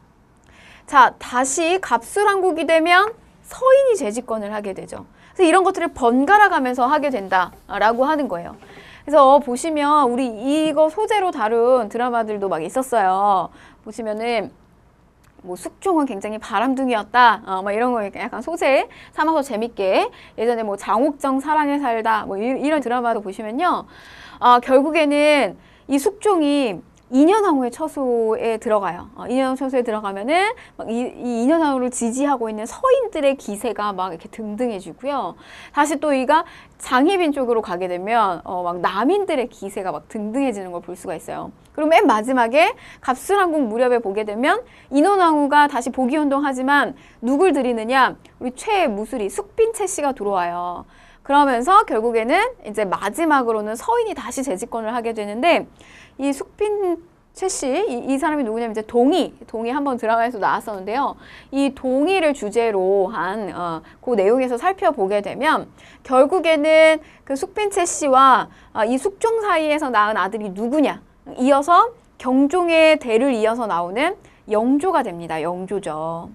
자, 다시 갑술한국이 되면 서인이 재집권을 하게 되죠. 그래서 이런 것들을 번갈아 가면서 하게 된다라고 하는 거예요. 그래서 보시면 우리 이거 소재로 다룬 드라마들도 막 있었어요. 보시면은 뭐 숙종은 굉장히 바람둥이였다. 막 이런 거 약간 소재 삼아서 재밌게 예전에 뭐 장옥정 사랑에 살다 뭐 이런 드라마도 보시면요. 결국에는 이 숙종이 인현왕후의 처소에 들어가요. 인현왕후 처소에 들어가면은 막 이 인현왕후를 지지하고 있는 서인들의 기세가 막 이렇게 등등해지고요. 다시 또 이가 장희빈 쪽으로 가게 되면 막 남인들의 기세가 막 등등해지는 걸 볼 수가 있어요. 그리고 맨 마지막에 갑술한국 무렵에 보게 되면 인현왕후가 다시 복위운동하지만 누굴 들이느냐? 우리 최무술이 숙빈채 씨가 들어와요. 그러면서 결국에는 이제 마지막으로는 서인이 다시 재집권을 하게 되는데 이 숙빈채 씨, 이 사람이 누구냐면 이제 동희 한번 드라마에서 나왔었는데요. 이 동희를 주제로 한 그 내용에서 살펴보게 되면 결국에는 그 숙빈채 씨와 이 숙종 사이에서 낳은 아들이 누구냐? 이어서 경종의 대를 이어서 나오는 영조가 됩니다. 영조죠.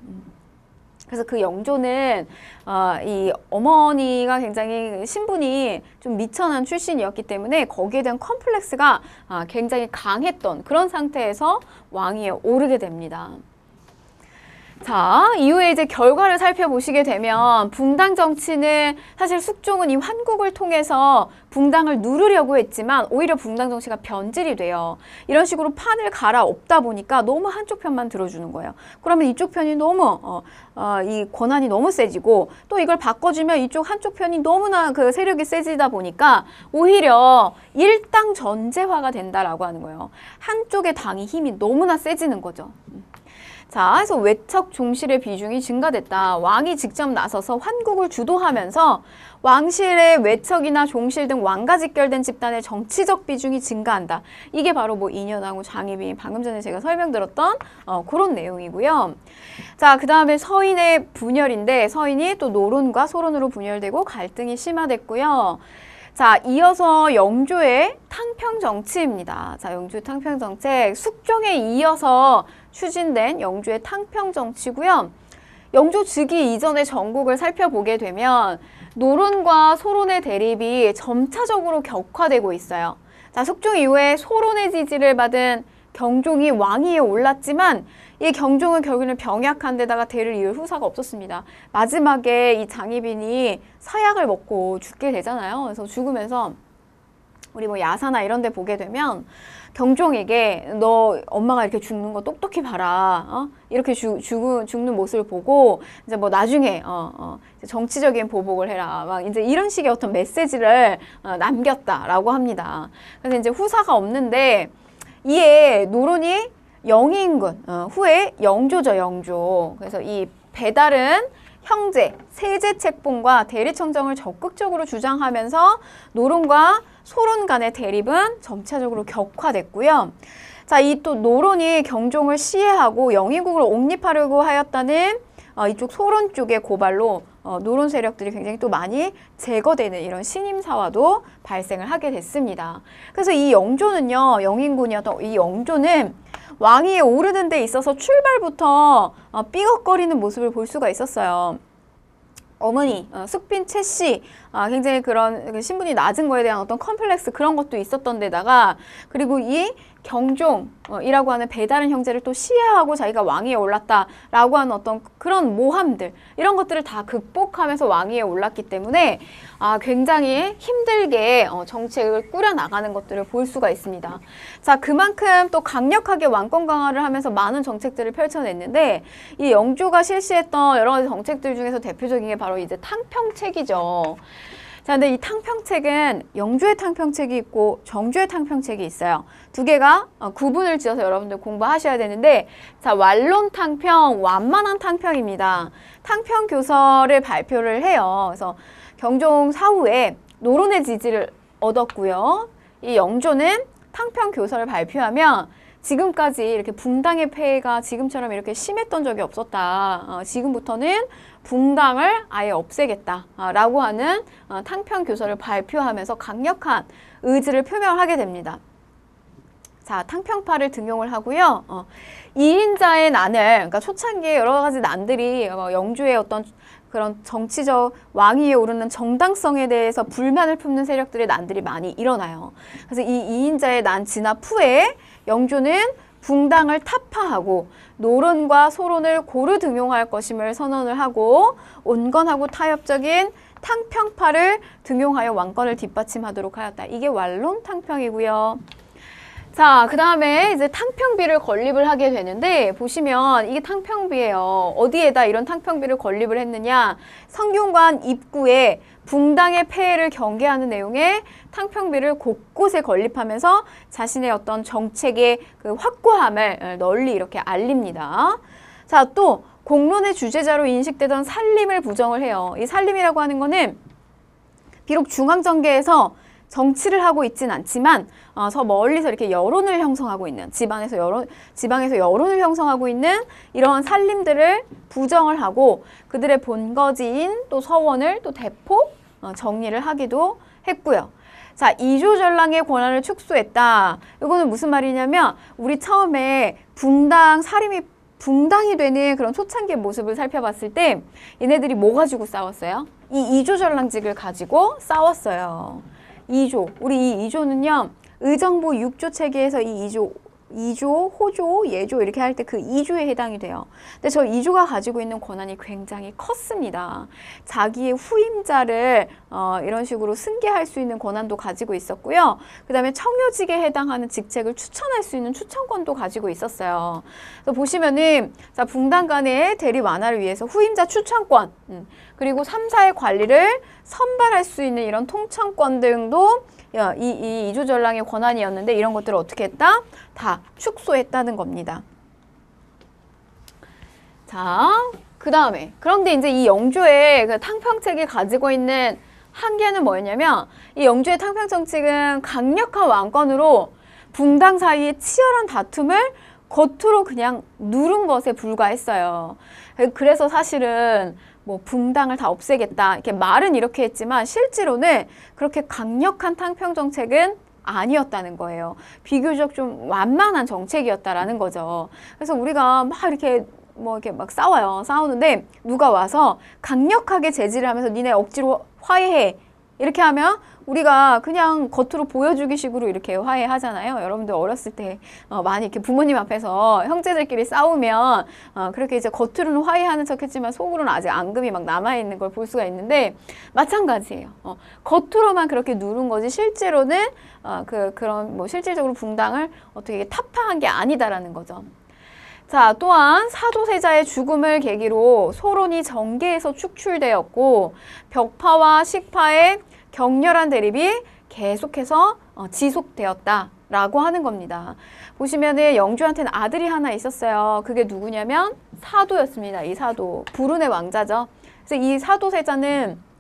그래서 그 영조는 이 어머니가 굉장히 신분이 좀 미천한 출신이었기 때문에 거기에 대한 컴플렉스가 굉장히 강했던 그런 상태에서 왕위에 오르게 됩니다. 자, 이후에 이제 결과를 살펴보시게 되면 붕당 정치는 사실 숙종은 이 환국을 통해서 붕당을 누르려고 했지만 오히려 붕당 정치가 변질이 돼요. 이런 식으로 판을 갈아엎다 보니까 너무 한쪽 편만 들어주는 거예요. 그러면 이쪽 편이 너무 이 권한이 너무 세지고 또 이걸 바꿔주면 이쪽 한쪽 편이 너무나 그 세력이 세지다 보니까 오히려 일당 전제화가 된다라고 하는 거예요. 한쪽의 당이 힘이 너무나 세지는 거죠. 자, 그래서 외척 종실의 비중이 증가됐다. 왕이 직접 나서서 환국을 주도하면서 왕실의 외척이나 종실 등 왕과 직결된 집단의 정치적 비중이 증가한다. 이게 바로 뭐 인현왕후, 장희빈, 방금 전에 제가 설명드렸던 그런 내용이고요. 자, 그 다음에 서인의 분열인데 서인이 또 노론과 소론으로 분열되고 갈등이 심화됐고요. 자, 이어서 영조의 탕평 정치입니다. 자, 영조의 탕평 정책, 숙종에 이어서 추진된 영조의 탕평 정치고요. 영조 즉위 이전의 전국을 살펴보게 되면 노론과 소론의 대립이 점차적으로 격화되고 있어요. 자, 숙종 이후에 소론의 지지를 받은 경종이 왕위에 올랐지만 이 경종은 결국에는 병약한 데다가 대를 이을 후사가 없었습니다. 마지막에 이 장희빈이 사약을 먹고 죽게 되잖아요. 그래서 죽으면서 우리 뭐 야사나 이런 데 보게 되면 경종에게 너 엄마가 이렇게 죽는 거 똑똑히 봐라. 이렇게 죽는 모습을 보고 이제 뭐 나중에 정치적인 보복을 해라. 막 이제 이런 식의 어떤 메시지를 남겼다라고 합니다. 그래서 이제 후사가 없는데 이에 노론이 영인군, 후에 영조죠, 영조. 그래서 이 배달은 형제, 세제 책봉과 대리청정을 적극적으로 주장하면서 노론과 소론 간의 대립은 점차적으로 격화됐고요. 자, 이 또 노론이 경종을 시해하고 영인국을 옹립하려고 하였다는 이쪽 소론 쪽의 고발로 노론 세력들이 굉장히 또 많이 제거되는 이런 신임사화도 발생을 하게 됐습니다. 그래서 이 영조는요, 영인군이었던 이 영조는 왕위에 오르는 데 있어서 출발부터 삐걱거리는 모습을 볼 수가 있었어요. 어머니, 숙빈채 씨, 굉장히 그런 신분이 낮은 거에 대한 어떤 컴플렉스 그런 것도 있었던 데다가 그리고 이 경종이라고 하는 배다른 형제를 또 시해하고 자기가 왕위에 올랐다라고 하는 어떤 그런 모함들 이런 것들을 다 극복하면서 왕위에 올랐기 때문에 굉장히 힘들게 정책을 꾸려나가는 것들을 볼 수가 있습니다. 자, 그만큼 또 강력하게 왕권 강화를 하면서 많은 정책들을 펼쳐냈는데 이 영조가 실시했던 여러 가지 정책들 중에서 대표적인 게 바로 이제 탕평책이죠. 자, 근데 이 탕평책은 영조의 탕평책이 있고 정조의 탕평책이 있어요. 두 개가 구분을 지어서 여러분들 공부하셔야 되는데, 자, 완론 탕평, 완만한 탕평입니다. 탕평 교서를 발표를 해요. 그래서 경종 사후에 노론의 지지를 얻었고요. 이 영조는 탕평 교서를 발표하면 지금까지 이렇게 붕당의 폐해가 지금처럼 이렇게 심했던 적이 없었다. 지금부터는 붕당을 아예 없애겠다라고 하는 탕평 교서를 발표하면서 강력한 의지를 표명하게 됩니다. 자, 탕평파를 등용을 하고요. 2인자의 난을, 그러니까 초창기에 여러 가지 난들이 영조의 어떤 그런 정치적 왕위에 오르는 정당성에 대해서 불만을 품는 세력들의 난들이 많이 일어나요. 그래서 이 2인자의 난 진압 후에 영조는 붕당을 타파하고 노론과 소론을 고루 등용할 것임을 선언을 하고 온건하고 타협적인 탕평파를 등용하여 왕권을 뒷받침하도록 하였다. 이게 완론 탕평이고요. 자, 그 다음에 이제 탕평비를 건립을 하게 되는데, 보시면 이게 탕평비예요. 어디에다 이런 탕평비를 건립을 했느냐? 성균관 입구에 붕당의 폐해를 경계하는 내용의 탕평비를 곳곳에 건립하면서 자신의 어떤 정책의 그 확고함을 널리 이렇게 알립니다. 자, 또 공론의 주제자로 인식되던 살림을 부정을 해요. 이 살림이라고 하는 거는 비록 중앙정계에서 정치를 하고 있진 않지만 저 멀리서 이렇게 여론을 형성하고 있는 지방에서 여론을 형성하고 있는 이러한 살림들을 부정을 하고 그들의 본거지인 또 서원을 또 대폭 정리를 하기도 했고요. 자, 이조전랑의 권한을 축소했다. 이거는 무슨 말이냐면 우리 처음에 살림이 붕당이 되는 그런 초창기의 모습을 살펴봤을 때 얘네들이 뭐 가지고 싸웠어요? 이 이조전랑직을 가지고 싸웠어요. 2조. 우리 이 2조는요. 의정부 6조 체계에서 이 2조, 호조, 예조 이렇게 할 때 그 2조에 해당이 돼요. 근데 저 2조가 가지고 있는 권한이 굉장히 컸습니다. 자기의 후임자를 이런 식으로 승계할 수 있는 권한도 가지고 있었고요. 그 다음에 청요직에 해당하는 직책을 추천할 수 있는 추천권도 가지고 있었어요. 그래서 보시면은 자, 붕당 간의 대립 완화를 위해서 후임자 추천권 그리고 3사의 관리를 선발할 수 있는 이런 통청권 등도 이 이조전랑의 권한이었는데 이런 것들을 어떻게 했다? 다 축소했다는 겁니다. 자, 그 다음에 그런데 이제 이 영조의 그 탕평책이 가지고 있는 한계는 뭐였냐면 이 영조의 탕평정책은 강력한 왕권으로 붕당 사이의 치열한 다툼을 겉으로 그냥 누른 것에 불과했어요. 그래서 사실은 뭐 붕당을 다 없애겠다 이렇게 말은 이렇게 했지만 실제로는 그렇게 강력한 탕평 정책은 아니었다는 거예요. 비교적 좀 완만한 정책이었다라는 거죠. 그래서 우리가 막 이렇게 막 싸우는데 누가 와서 강력하게 제지를 하면서 니네 억지로 화해해 이렇게 하면 우리가 그냥 겉으로 보여주기 식으로 이렇게 화해하잖아요. 여러분들 어렸을 때 많이 이렇게 부모님 앞에서 형제들끼리 싸우면 그렇게 이제 겉으로는 화해하는 척했지만 속으로는 아직 앙금이 막 남아있는 걸 볼 수가 있는데 마찬가지예요. 겉으로만 그렇게 누른 거지 실제로는 그런 뭐 실질적으로 붕당을 어떻게 타파한 게 아니다라는 거죠. 자, 또한 사도세자의 죽음을 계기로 소론이 정계에서 축출되었고 벽파와 식파의 격렬한 대립이 계속해서 지속되었다라고 하는 겁니다. 보시면은 영주한테는 아들이 하나 있었어요. 그게 누구냐면 사도였습니다. 이 사도. 불운의 왕자죠. 그래서 이 사도세자는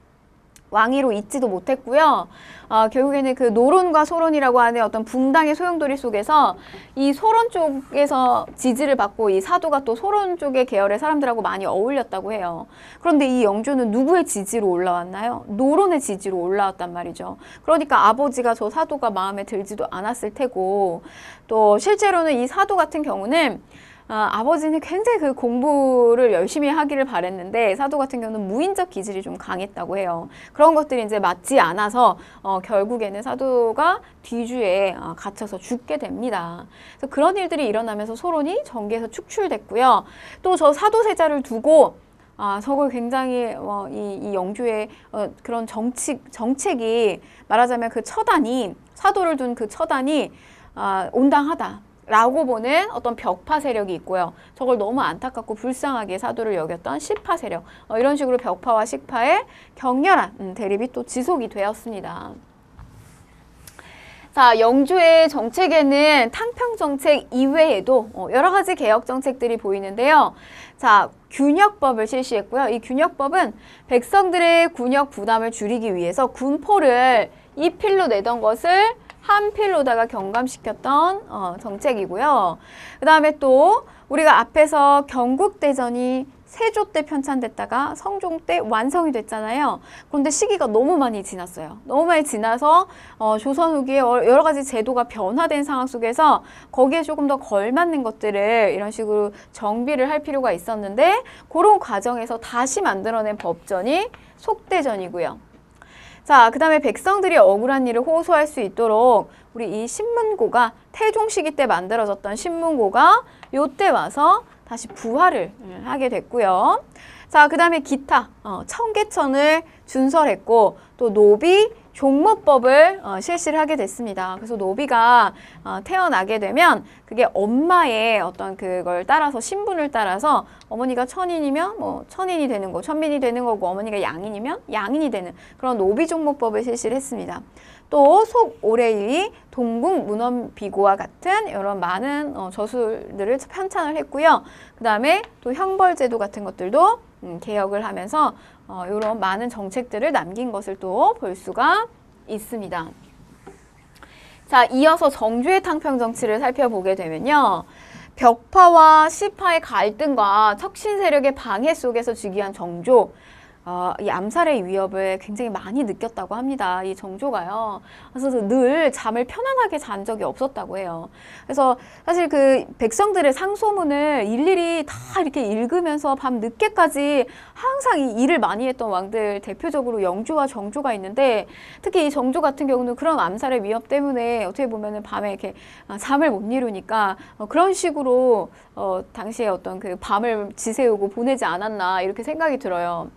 왕위로 있지도 못했고요. 결국에는 그 노론과 소론이라고 하는 어떤 붕당의 소용돌이 속에서 이 소론 쪽에서 지지를 받고 이 사도가 또 소론 쪽의 계열의 사람들하고 많이 어울렸다고 해요. 그런데 이 영주는 누구의 지지로 올라왔나요? 노론의 지지로 올라왔단 말이죠. 그러니까 아버지가 저 사도가 마음에 들지도 않았을 테고 또 실제로는 이 사도 같은 경우는 아버지는 굉장히 그 공부를 열심히 하기를 바랬는데 사도 같은 경우는 무인적 기질이 좀 강했다고 해요. 그런 것들이 이제 맞지 않아서 결국에는 사도가 뒤주에 갇혀서 죽게 됩니다. 그래서 그런 일들이 일어나면서 소론이 정계에서 축출됐고요. 또 저 사도세자를 두고 저걸 굉장히 이 영주의 그런 정책이 말하자면 그 처단이 사도를 둔 그 처단이 온당하다. 라고 보는 어떤 벽파 세력이 있고요. 저걸 너무 안타깝고 불쌍하게 사도를 여겼던 식파 세력. 이런 식으로 벽파와 식파의 격렬한 대립이 또 지속이 되었습니다. 자, 영주의 정책에는 탕평 정책 이외에도 여러 가지 개혁 정책들이 보이는데요. 자, 균역법을 실시했고요. 이 균역법은 백성들의 군역 부담을 줄이기 위해서 군포를 2필로 내던 것을 한 필로다가 경감시켰던 정책이고요. 그 다음에 또 우리가 앞에서 경국대전이 세조 때 편찬됐다가 성종 때 완성이 됐잖아요. 그런데 시기가 너무 많이 지났어요. 너무 많이 지나서 조선 후기에 여러 가지 제도가 변화된 상황 속에서 거기에 조금 더 걸맞는 것들을 이런 식으로 정비를 할 필요가 있었는데 그런 과정에서 다시 만들어낸 법전이 속대전이고요. 자, 그 다음에 백성들이 억울한 일을 호소할 수 있도록 우리 이 신문고가 태종 시기 때 만들어졌던 신문고가 요때 와서 다시 부활을 하게 됐고요. 자, 그 다음에 기타 청계천을 준설했고 또 노비 종모법을 실시를 하게 됐습니다. 그래서 노비가 태어나게 되면 그게 엄마의 어떤 그걸 따라서 신분을 따라서 어머니가 천인이면 뭐 천인이 되는 거, 천민이 되는 거고 어머니가 양인이면 양인이 되는 그런 노비종목법을 실시를 했습니다. 또 속오레일이 동궁 문헌비고와 같은 이런 많은 저술들을 편찬을 했고요. 그 다음에 또 형벌제도 같은 것들도 개혁을 하면서 이런 많은 정책들을 남긴 것을 또 볼 수가 있습니다. 자, 이어서 정조의 탕평 정치를 살펴보게 되면요. 벽파와 시파의 갈등과 척신 세력의 방해 속에서 즉위한 정조, 이 암살의 위협을 굉장히 많이 느꼈다고 합니다. 이 정조가요. 그래서 늘 잠을 편안하게 잔 적이 없었다고 해요. 그래서 사실 그 백성들의 상소문을 일일이 다 이렇게 읽으면서 밤 늦게까지 항상 이 일을 많이 했던 왕들 대표적으로 영조와 정조가 있는데 특히 이 정조 같은 경우는 그런 암살의 위협 때문에 어떻게 보면은 밤에 이렇게 잠을 못 이루니까 그런 식으로 당시에 어떤 그 밤을 지새우고 보내지 않았나 이렇게 생각이 들어요.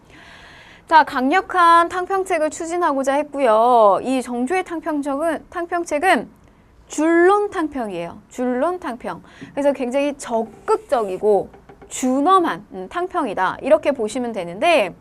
자, 강력한 탕평책을 추진하고자 했고요. 이 정조의 탕평책은 줄론 탕평이에요. 줄론 탕평. 그래서 굉장히 적극적이고 준엄한 탕평이다. 이렇게 보시면 되는데,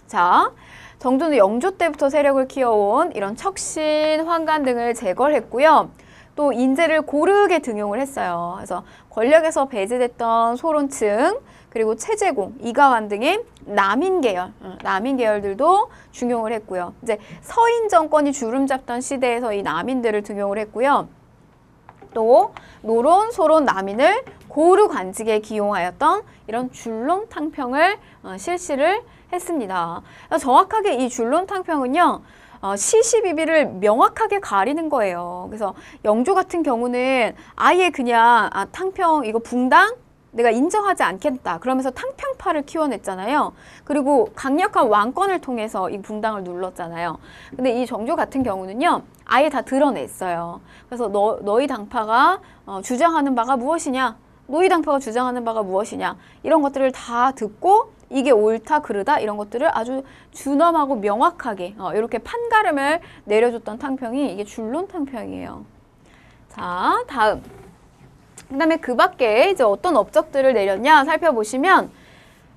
자, 정조는 영조 때부터 세력을 키워온 이런 척신, 환관 등을 제거를 했고요. 또 인재를 고르게 등용을 했어요. 그래서 권력에서 배제됐던 소론층, 그리고 최재공, 이가완 등의 남인 계열들도 중용을 했고요. 이제 서인 정권이 주름 잡던 시대에서 이 남인들을 등용을 했고요. 또 노론, 소론, 남인을 고루 관직에 기용하였던 이런 줄론 탕평을 실시를 했습니다. 정확하게 이 줄론 탕평은요. 시시비비를 명확하게 가리는 거예요. 그래서 영조 같은 경우는 아예 그냥 탕평 이거 붕당 내가 인정하지 않겠다. 그러면서 탕평파를 키워냈잖아요. 그리고 강력한 왕권을 통해서 이 붕당을 눌렀잖아요. 근데 이 정조 같은 경우는요. 아예 다 드러냈어요. 그래서 너희 당파가 주장하는 바가 무엇이냐? 너희 당파가 주장하는 바가 무엇이냐? 이런 것들을 다 듣고 이게 옳다 그르다 이런 것들을 아주 준엄하고 명확하게 이렇게 판가름을 내려줬던 탕평이 이게 줄론 탕평이에요. 자, 다음. 그다음에 그 밖에 이제 어떤 업적들을 내렸냐 살펴보시면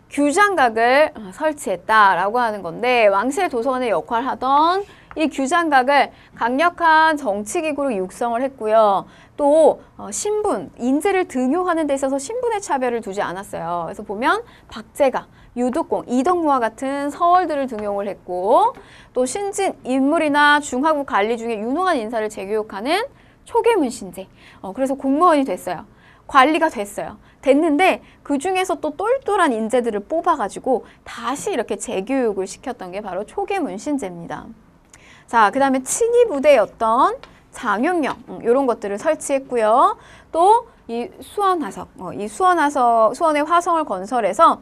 규장각을 설치했다라고 하는 건데 왕실 도서관의 역할을 하던 이 규장각을 강력한 정치기구로 육성을 했고요. 또 신분, 인재를 등용하는 데 있어서 신분의 차별을 두지 않았어요. 그래서 보면 박제가, 유독공, 이덕무와 같은 서얼들을 등용을 했고 또 신진 인물이나 중하고 관리 중에 유능한 인사를 재교육하는 초계문신제. 그래서 공무원이 됐어요. 관리가 됐어요. 됐는데 그 중에서 또 똘똘한 인재들을 뽑아가지고 다시 이렇게 재교육을 시켰던 게 바로 초계문신제입니다. 자, 그 다음에 친위 부대였던 장윤령 이런 것들을 설치했고요. 또 이 수원화석, 수원의 화성을 건설해서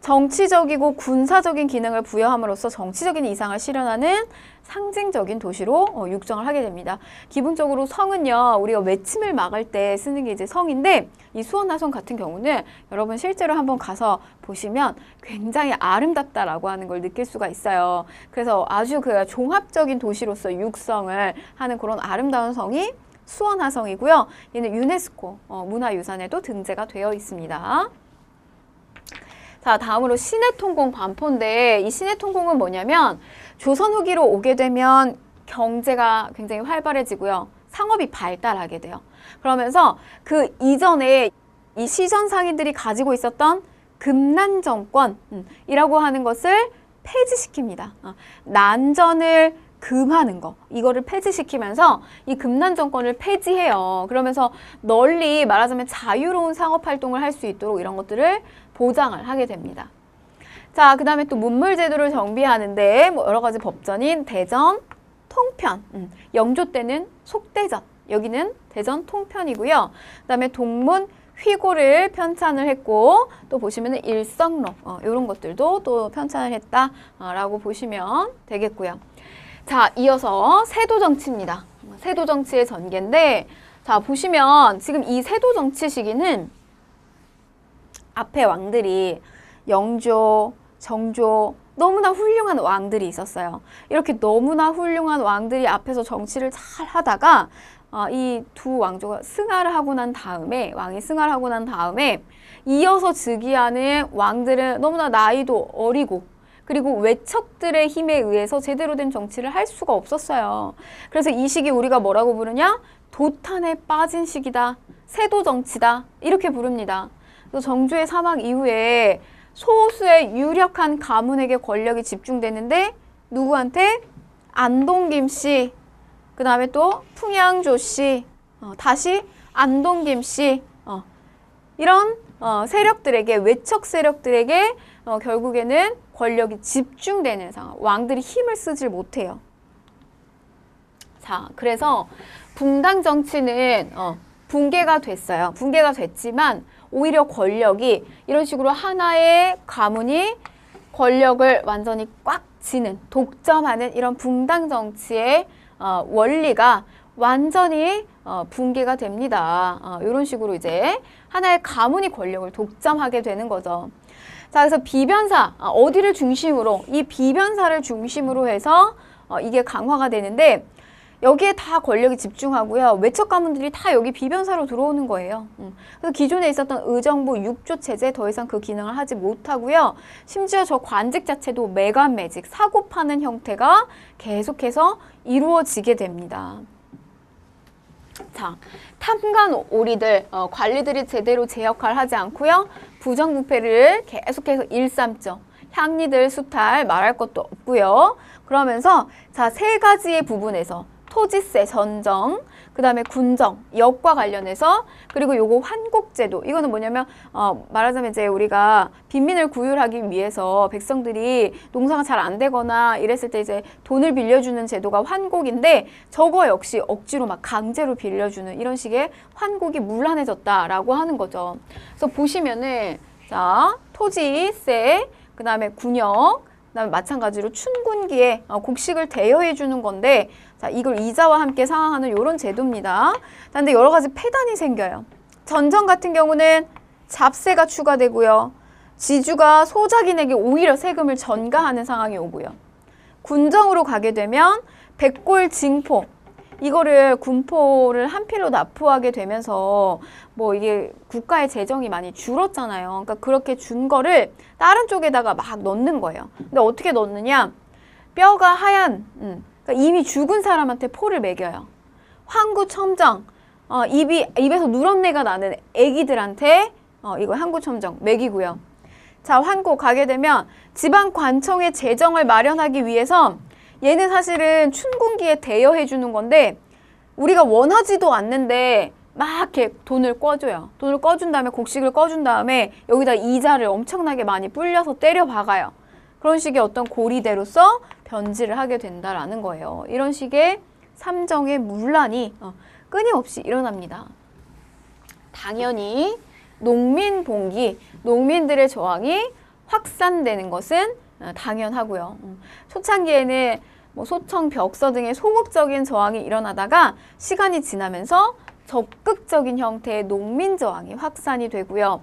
정치적이고 군사적인 기능을 부여함으로써 정치적인 이상을 실현하는 상징적인 도시로 육성을 하게 됩니다. 기본적으로 성은요, 우리가 외침을 막을 때 쓰는 게 이제 성인데, 이 수원화성 같은 경우는 여러분 실제로 한번 가서 보시면 굉장히 아름답다라고 하는 걸 느낄 수가 있어요. 그래서 아주 그 종합적인 도시로서 육성을 하는 그런 아름다운 성이 수원화성이고요. 얘는 유네스코 문화유산에도 등재가 되어 있습니다. 자, 다음으로 신해통공 반포인데 이 신해통공은 뭐냐면 조선 후기로 오게 되면 경제가 굉장히 활발해지고요. 상업이 발달하게 돼요. 그러면서 그 이전에 이 시전 상인들이 가지고 있었던 금난정권이라고 하는 것을 폐지시킵니다. 난전을 금하는 거, 이거를 폐지시키면서 이 금난정권을 폐지해요. 그러면서 널리 말하자면 자유로운 상업활동을 할 수 있도록 이런 것들을 보장을 하게 됩니다. 자, 그 다음에 또 문물제도를 정비하는데 뭐 여러 가지 법전인 대전, 통편, 영조 때는 속대전, 여기는 대전 통편이고요. 그 다음에 동문, 휘고를 편찬을 했고 또 보시면 일성록 이런 것들도 또 편찬을 했다라고 보시면 되겠고요. 자, 이어서 세도정치입니다. 세도정치의 전개인데 자, 보시면 지금 이 세도정치 시기는 앞에 왕들이 영조, 정조 너무나 훌륭한 왕들이 있었어요. 이렇게 너무나 훌륭한 왕들이 앞에서 정치를 잘 하다가 이 두 왕조가 승하를 하고 난 다음에, 왕이 승하를 하고 난 다음에 이어서 즉위하는 왕들은 너무나 나이도 어리고 그리고 외척들의 힘에 의해서 제대로 된 정치를 할 수가 없었어요. 그래서 이 시기 우리가 뭐라고 부르냐? 도탄에 빠진 시기다. 세도 정치다. 이렇게 부릅니다. 그래서 정조의 사망 이후에 소수의 유력한 가문에게 권력이 집중되는데 누구한테? 안동김 씨, 그 다음에 또 풍양조 씨, 다시 안동김 씨, 이런 세력들에게, 외척 세력들에게 결국에는 권력이 집중되는 상황. 왕들이 힘을 쓰질 못해요. 자, 그래서 붕당 정치는 붕괴가 됐어요. 붕괴가 됐지만 오히려 권력이 이런 식으로 하나의 가문이 권력을 완전히 꽉 쥐는, 독점하는 이런 붕당 정치의 원리가 완전히 붕괴가 됩니다. 이런 식으로 이제 하나의 가문이 권력을 독점하게 되는 거죠. 자, 그래서 비변사, 어디를 중심으로, 이 비변사를 중심으로 해서 이게 강화가 되는데 여기에 다 권력이 집중하고요. 외척 가문들이 다 여기 비변사로 들어오는 거예요. 그래서 기존에 있었던 의정부 6조 체제 더 이상 그 기능을 하지 못하고요. 심지어 저 관직 자체도 매관매직, 사고 파는 형태가 계속해서 이루어지게 됩니다. 자, 탐관 오리들, 관리들이 제대로 제 역할을 하지 않고요. 부정부패를 계속해서 일삼죠. 향리들 수탈 말할 것도 없고요. 그러면서 자, 세 가지의 부분에서 토지세, 전정, 그 다음에 군정, 역과 관련해서 그리고 요거 환곡제도, 이거는 뭐냐면 말하자면 이제 우리가 빈민을 구휼하기 위해서 백성들이 농사가 잘 안 되거나 이랬을 때 이제 돈을 빌려주는 제도가 환곡인데 저거 역시 억지로 막 강제로 빌려주는 이런 식의 환곡이 문란해졌다라고 하는 거죠. 그래서 보시면은 자, 토지세, 그 다음에 군역, 그 다음에 마찬가지로 춘군기에 곡식을 대여해 주는 건데 자, 이걸 이자와 함께 상환하는 이런 제도입니다. 그런데 여러 가지 폐단이 생겨요. 전정 같은 경우는 잡세가 추가되고요. 지주가 소작인에게 오히려 세금을 전가하는 상황이 오고요. 군정으로 가게 되면 백골 징포, 이거를 군포를 한 필로 납부하게 되면서 뭐 이게 국가의 재정이 많이 줄었잖아요. 그러니까 그렇게 준 거를 다른 쪽에다가 막 넣는 거예요. 근데 어떻게 넣느냐? 뼈가 하얀, 그러니까 이미 죽은 사람한테 포를 먹여요. 황구첨정, 입에서 누런내가 나는 애기들한테 이거 황구첨정 먹이고요. 자, 환고 가게 되면 지방관청의 재정을 마련하기 위해서 얘는 사실은 춘군기에 대여해 주는 건데 우리가 원하지도 않는데 막 이렇게 돈을 꿔줘요. 돈을 꿔준 다음에 곡식을 꿔준 다음에 여기다 이자를 엄청나게 많이 불려서 때려 박아요. 그런 식의 어떤 고리대로서 변질을 하게 된다라는 거예요. 이런 식의 삼정의 문란이 끊임없이 일어납니다. 당연히 농민 봉기, 농민들의 저항이 확산되는 것은 당연하고요. 초창기에는 뭐 소청, 벽서 등의 소극적인 저항이 일어나다가 시간이 지나면서 적극적인 형태의 농민 저항이 확산이 되고요.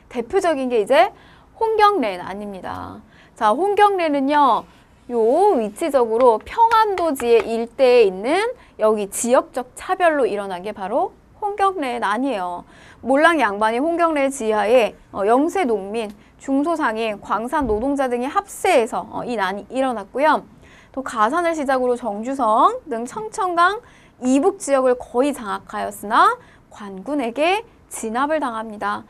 대표적인 게 이제 홍경래난입니다. 자, 홍경래는요, 요 위치적으로 평안도지의 일대에 있는 여기 지역적 차별로 일어난 게 바로 홍경래난이에요. 몰랑 양반이 홍경래 지하에 영세 농민, 중소상인, 광산 노동자 등이 합세해서 이 난이 일어났고요. 또 가산을 시작으로 정주성 등 청천강 이북 지역을 거의 장악하였으나 관군에게 진압을 당합니다.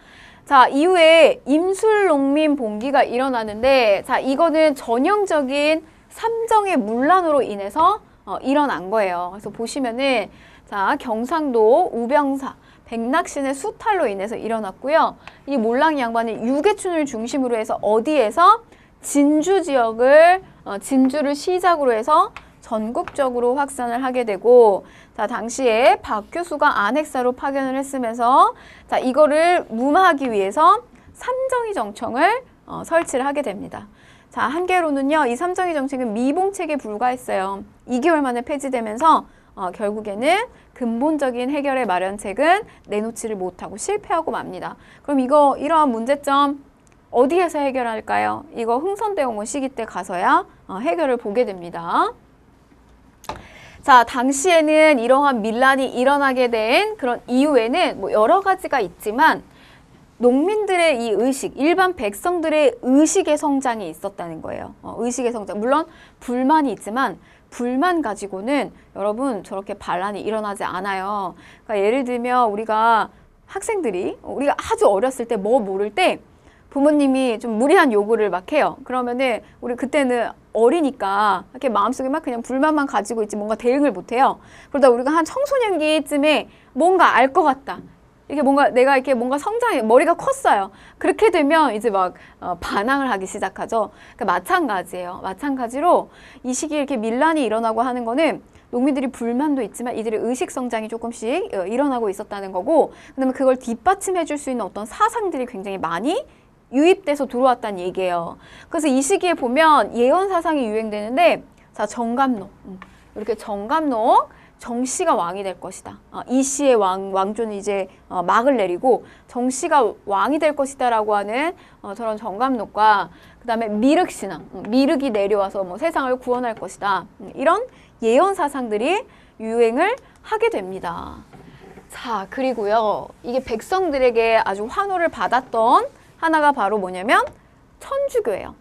자, 이후에 임술농민 봉기가 일어나는데 자, 이거는 전형적인 삼정의 문란으로 인해서 일어난 거예요. 그래서 보시면은 자, 경상도 우병사 백낙신의 수탈로 인해서 일어났고요. 이 몰랑 양반이 유계춘을 중심으로 해서 어디에서 진주 지역을 진주를 시작으로 해서 전국적으로 확산을 하게 되고 자, 당시에 박교수가 안핵사로 파견을 했으면서 자, 이거를 무마하기 위해서 삼정의 정청을 설치를 하게 됩니다. 자, 한계로는요, 이 삼정의 정책은 미봉책에 불과했어요. 2개월 만에 폐지되면서 결국에는 근본적인 해결의 마련책은 내놓지를 못하고 실패하고 맙니다. 그럼 이러한 문제점 어디에서 해결할까요? 이거 흥선대원군 시기 때 가서야 해결을 보게 됩니다. 자, 당시에는 이러한 밀란이 일어나게 된 그런 이유에는 뭐 여러 가지가 있지만 농민들의 이 의식, 일반 백성들의 의식의 성장이 있었다는 거예요. 의식의 성장. 물론 불만이 있지만 불만 가지고는 여러분 저렇게 반란이 일어나지 않아요. 그러니까 예를 들면 우리가 학생들이 우리가 아주 어렸을 때 뭐 모를 때 부모님이 좀 무리한 요구를 막 해요. 그러면은 우리 그때는 어리니까 이렇게 마음속에 막 그냥 불만만 가지고 있지 뭔가 대응을 못 해요. 그러다 우리가 한 청소년기쯤에 뭔가 알 것 같다. 이게 뭔가 내가 이렇게 뭔가 성장해 머리가 컸어요. 그렇게 되면 이제 막 반항을 하기 시작하죠. 그러니까 마찬가지예요. 마찬가지로 이 시기에 이렇게 밀란이 일어나고 하는 거는 농민들이 불만도 있지만 이들의 의식 성장이 조금씩 일어나고 있었다는 거고, 그다음에 그걸 뒷받침해 줄 수 있는 어떤 사상들이 굉장히 많이 유입돼서 들어왔다는 얘기예요. 그래서 이 시기에 보면 예언 사상이 유행되는데, 자, 정감록. 이렇게 정감록, 정씨가 왕이 될 것이다. 이씨의 왕조는 이제 막을 내리고 정씨가 왕이 될 것이다라고 하는 저런 정감록과, 그다음에 미륵신앙, 미륵이 내려와서 뭐 세상을 구원할 것이다. 이런 예언 사상들이 유행을 하게 됩니다. 자, 그리고요, 이게 백성들에게 아주 환호를 받았던 하나가 바로 뭐냐면 천주교예요.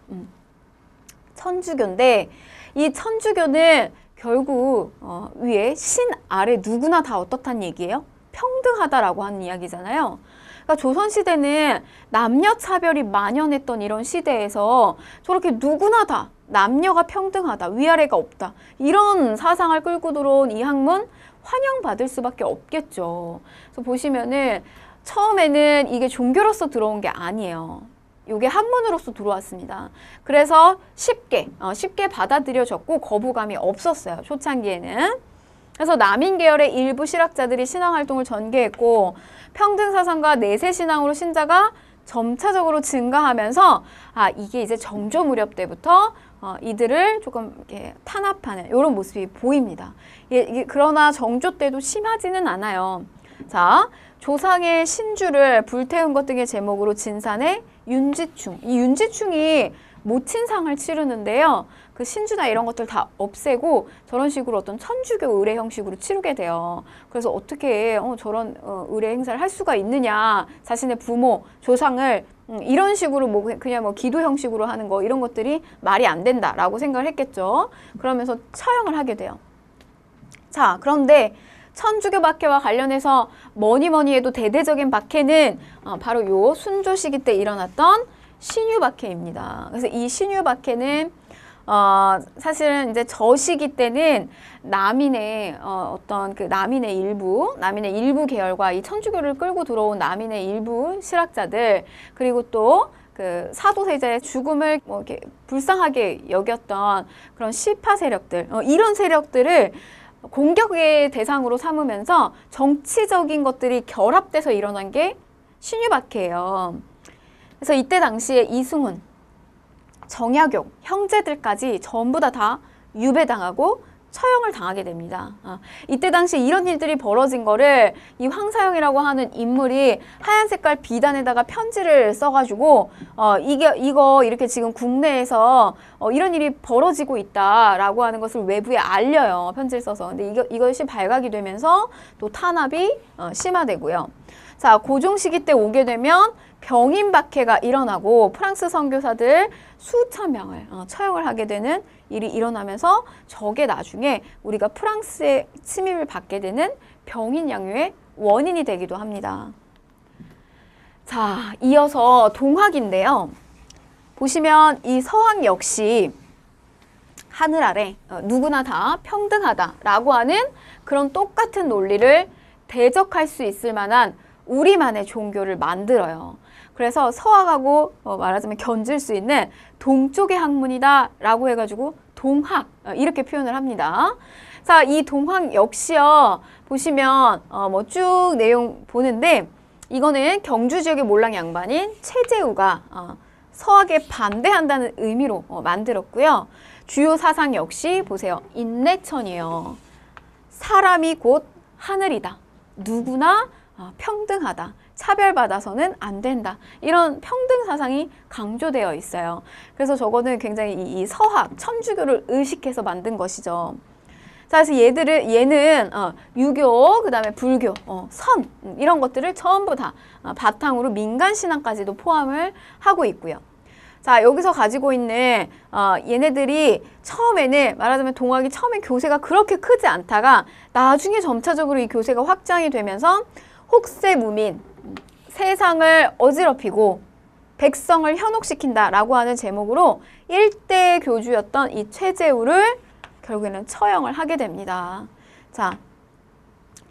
천주교인데 이 천주교는 결국 위에 신 아래 누구나 다 어떻단 얘기예요? 평등하다라고 하는 이야기잖아요. 그러니까 조선시대는 남녀차별이 만연했던 이런 시대에서 저렇게 누구나 다 남녀가 평등하다, 위아래가 없다, 이런 사상을 끌고 들어온 이 학문 환영받을 수밖에 없겠죠. 그래서 보시면은 처음에는 이게 종교로서 들어온 게 아니에요. 이게 학문으로서 들어왔습니다. 그래서 쉽게 받아들여졌고 거부감이 없었어요. 초창기에는. 그래서 남인 계열의 일부 실학자들이 신앙활동을 전개했고 평등사상과 내세신앙으로 신자가 점차적으로 증가하면서 이게 이제 정조 무렵 때부터 이들을 조금 이렇게 탄압하는 이런 모습이 보입니다. 그러나 정조 때도 심하지는 않아요. 자, 조상의 신주를 불태운 것 등의 제목으로 진산의 윤지충. 이 윤지충이 모친상을 치르는데요. 그 신주나 이런 것들 다 없애고 저런 식으로 어떤 천주교 의례 형식으로 치르게 돼요. 그래서 어떻게 저런 의례 행사를 할 수가 있느냐. 자신의 부모, 조상을 이런 식으로 그냥 뭐 기도 형식으로 하는 거, 이런 것들이 말이 안 된다라고 생각을 했겠죠. 그러면서 처형을 하게 돼요. 자, 그런데 천주교 박해와 관련해서 뭐니 해도 대대적인 박해는 바로 요 순조 시기 때 일어났던 신유 박해입니다. 그래서 이 신유 박해는 사실은 이제 저 시기 때는 남인의 어떤 그 남인의 일부 계열과 이 천주교를 끌고 들어온 남인의 일부 실학자들, 그리고 또 그 사도세자의 죽음을 뭐 이렇게 불쌍하게 여겼던 그런 시파 세력들, 이런 세력들을 공격의 대상으로 삼으면서 정치적인 것들이 결합돼서 일어난 게 신유박해예요. 그래서 이때 당시에 이승훈, 정약용, 형제들까지 전부 다 유배당하고 처형을 당하게 됩니다. 이때 당시 이런 일들이 벌어진 거를 이 황사영이라고 하는 인물이 하얀 색깔 비단에다가 편지를 써가지고 이거 이렇게 지금 국내에서 이런 일이 벌어지고 있다라고 하는 것을 외부에 알려요. 편지를 써서. 근데 이것이 발각이 되면서 또 탄압이 심화되고요. 자, 고종 시기 때 오게 되면 병인 박해가 일어나고 프랑스 선교사들 수천 명을 처형을 하게 되는 일이 일어나면서 저게 나중에 우리가 프랑스의 침입을 받게 되는 병인 양요의 원인이 되기도 합니다. 자, 이어서 동학인데요. 보시면 이 서학 역시 하늘 아래 누구나 다 평등하다라고 하는 그런 똑같은 논리를 대적할 수 있을 만한 우리만의 종교를 만들어요. 그래서 서학하고 말하자면 견줄 수 있는 동쪽의 학문이다 라고 해가지고 동학, 이렇게 표현을 합니다. 자, 이 동학 역시요, 보시면 뭐 쭉 내용 보는데 이거는 경주 지역의 몰랑 양반인 최재우가 서학에 반대한다는 의미로 만들었고요. 주요 사상 역시 보세요. 인내천이에요. 사람이 곧 하늘이다. 누구나 평등하다. 차별받아서는 안 된다. 이런 평등 사상이 강조되어 있어요. 그래서 저거는 굉장히 이 서학, 천주교를 의식해서 만든 것이죠. 자, 그래서 얘는 유교, 그 다음에 불교, 선 이런 것들을 전부 다 바탕으로 민간 신앙까지도 포함을 하고 있고요. 자, 여기서 가지고 있는 얘네들이 처음에는 말하자면 동학이 처음엔 교세가 그렇게 크지 않다가 나중에 점차적으로 이 교세가 확장이 되면서 혹세무민, 세상을 어지럽히고 백성을 현혹시킨다라고 하는 제목으로 일대 교주였던 이 최재우를 결국에는 처형을 하게 됩니다. 자,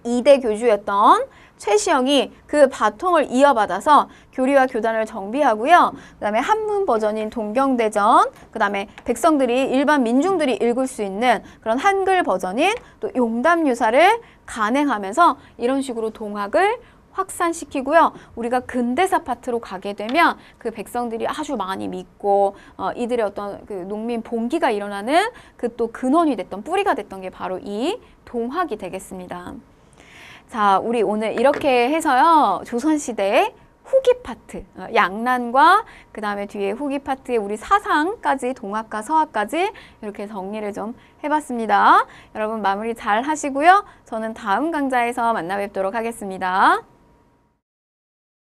2대 교주였던 최시영이 그 바통을 이어받아서 교리와 교단을 정비하고요. 그 다음에 한문 버전인 동경대전, 그 다음에 백성들이 일반 민중들이 읽을 수 있는 그런 한글 버전인 또 용담유사를 간행하면서 이런 식으로 동학을 확산시키고요. 우리가 근대사 파트로 가게 되면 그 백성들이 아주 많이 믿고 이들의 어떤 그 농민 봉기가 일어나는 그 또 근원이 됐던 뿌리가 됐던 게 바로 이 동학이 되겠습니다. 자, 우리 오늘 이렇게 해서요. 조선시대의 후기 파트, 양난과 그 다음에 뒤에 후기 파트의 우리 사상까지 동학과 서학까지 이렇게 정리를 좀 해봤습니다. 여러분 마무리 잘 하시고요. 저는 다음 강좌에서 만나 뵙도록 하겠습니다.